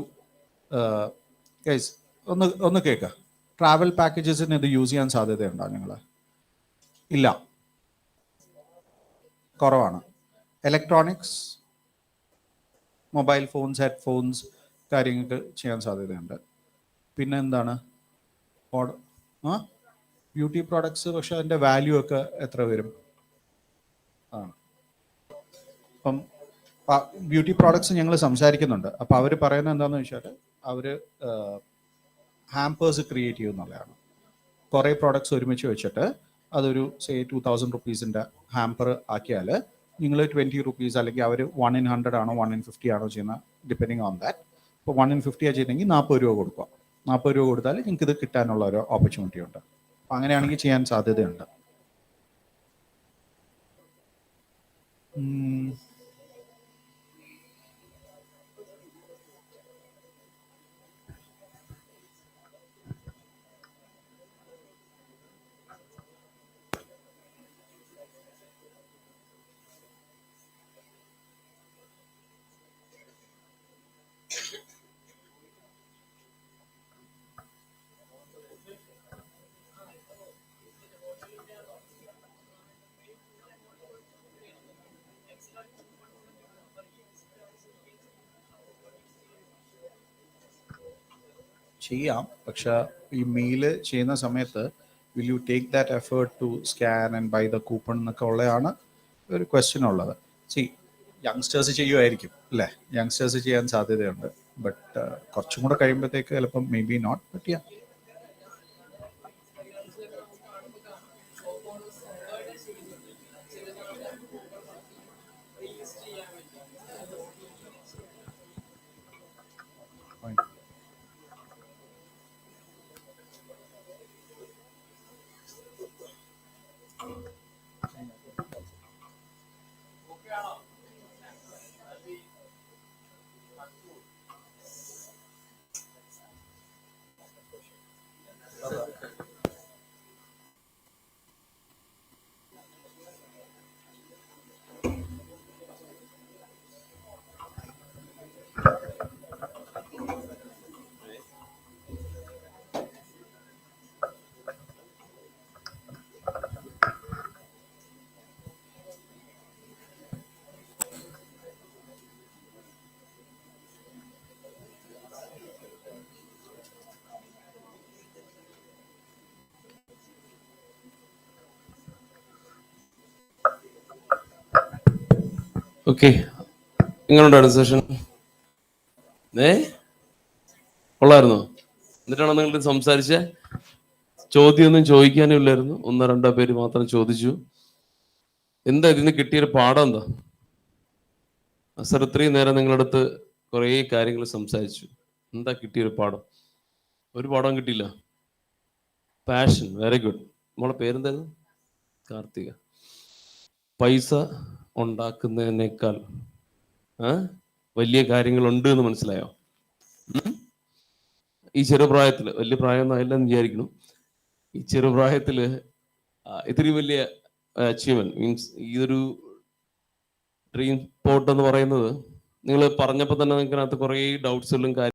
A: ഒന്ന് കേൾക്കുക. ട്രാവൽ പാക്കേജസിന് ഇത് യൂസ് ചെയ്യാൻ സാധ്യതയുണ്ടോ നിങ്ങൾ? ഇല്ല, കുറവാണ്. ഇലക്ട്രോണിക്സ്, മൊബൈൽ ഫോൺസ്, ഹെഡ്ഫോൺസ് കാര്യങ്ങൾക്ക് ചെയ്യാൻ സാധ്യതയുണ്ട്. പിന്നെ എന്താണ്? ബ്യൂട്ടി പ്രോഡക്ട്സ്, പക്ഷെ അതിൻ്റെ വാല്യൂ ഒക്കെ എത്ര വരും? അപ്പം ബ്യൂട്ടി പ്രോഡക്ട്സ് ഞങ്ങൾ സംസാരിക്കുന്നുണ്ട്. അപ്പോൾ അവർ പറയുന്നത് എന്താണെന്ന് വെച്ചാൽ അവർ ഹാമ്പേഴ്സ് ക്രിയേറ്റ് ചെയ്യുന്നുള്ളതാണ്. കുറേ പ്രോഡക്ട്സ് ഒരുമിച്ച് വെച്ചിട്ട് അതൊരു സേ 2000 റുപ്പീസിൻ്റെ ഹാമ്പർ ആക്കിയാൽ നിങ്ങൾ 20 റുപ്പീസ്, അല്ലെങ്കിൽ അവർ 1 in 100 ആണോ 1 in 50 ആണോ ചെയ്യുന്ന, ഡിപ്പെൻഡിങ് ഓൺ ദാറ്റ്. ഇപ്പോൾ 1 in 50 ചെയ്തെങ്കിൽ 40 രൂപ കൊടുക്കുക. 40 രൂപ കൊടുത്താൽ നിങ്ങൾക്ക് ഇത് കിട്ടാനുള്ള ഒരു ഓപ്പർച്യൂണിറ്റി ഉണ്ട്. അപ്പം അങ്ങനെയാണെങ്കിൽ ചെയ്യാൻ സാധ്യതയുണ്ട്. ചെയ്യാം, പക്ഷെ ഈ മെയില് ചെയ്യുന്ന സമയത്ത് will you take that effort to scan and buy the coupon എന്നൊക്കെ ഉള്ളതാണ് ഒരു ക്വസ്റ്റ്യൻ ഉള്ളത്. യങ്സ്റ്റേഴ്സ് ചെയ്യുമായിരിക്കും അല്ലേ? യങ്സ്റ്റേഴ്സ് ചെയ്യാൻ സാധ്യതയുണ്ട്. ബട്ട് കുറച്ചും കൂടെ കഴിയുമ്പോഴത്തേക്ക് ചിലപ്പം may be not, but yeah.
C: Okay, എങ്ങനെയുണ്ടായിരുന്നു സെഷൻ? കൊള്ളായിരുന്നോ? എന്നിട്ടാണോ നിങ്ങൾ സംസാരിച്ചേ? ചോദ്യമൊന്നും ചോദിക്കാനും ഇല്ലായിരുന്നു, ഒന്നോ രണ്ടോ പേര് മാത്രം ചോദിച്ചു. എന്താ ഇതിന് കിട്ടിയൊരു പാഠം എന്താ? അസർ ഇത്രയും നേരം നിങ്ങളുടെ അടുത്ത് കുറേ കാര്യങ്ങൾ സംസാരിച്ചു, എന്താ കിട്ടിയൊരു പാഠം? ഒരു പാഠം കിട്ടിയില്ല. Passion, very good. നമ്മളെ പേരെന്തായിരുന്നു? കാർത്തിക. പൈസ ഉണ്ടാക്കുന്നതിനേക്കാൾ വലിയ കാര്യങ്ങളുണ്ട് എന്ന് മനസ്സിലായോ? ഈ ചെറുപ്രായത്തിൽ, വലിയ പ്രായമൊന്നും ആയില്ലെന്ന് വിചാരിക്കണം, ഈ ചെറുപ്രായത്തിൽ ഇത്രയും വലിയ അച്ചീവ്മെന്റ് മീൻസ് ഈ ഒരു ഡ്രീം പോർട്ട് എന്ന് പറയുന്നത്, നിങ്ങൾ പറഞ്ഞപ്പോൾ തന്നെ നിങ്ങൾക്ക് അതിനകത്ത് കുറേ ഡൗട്ട്സുകളും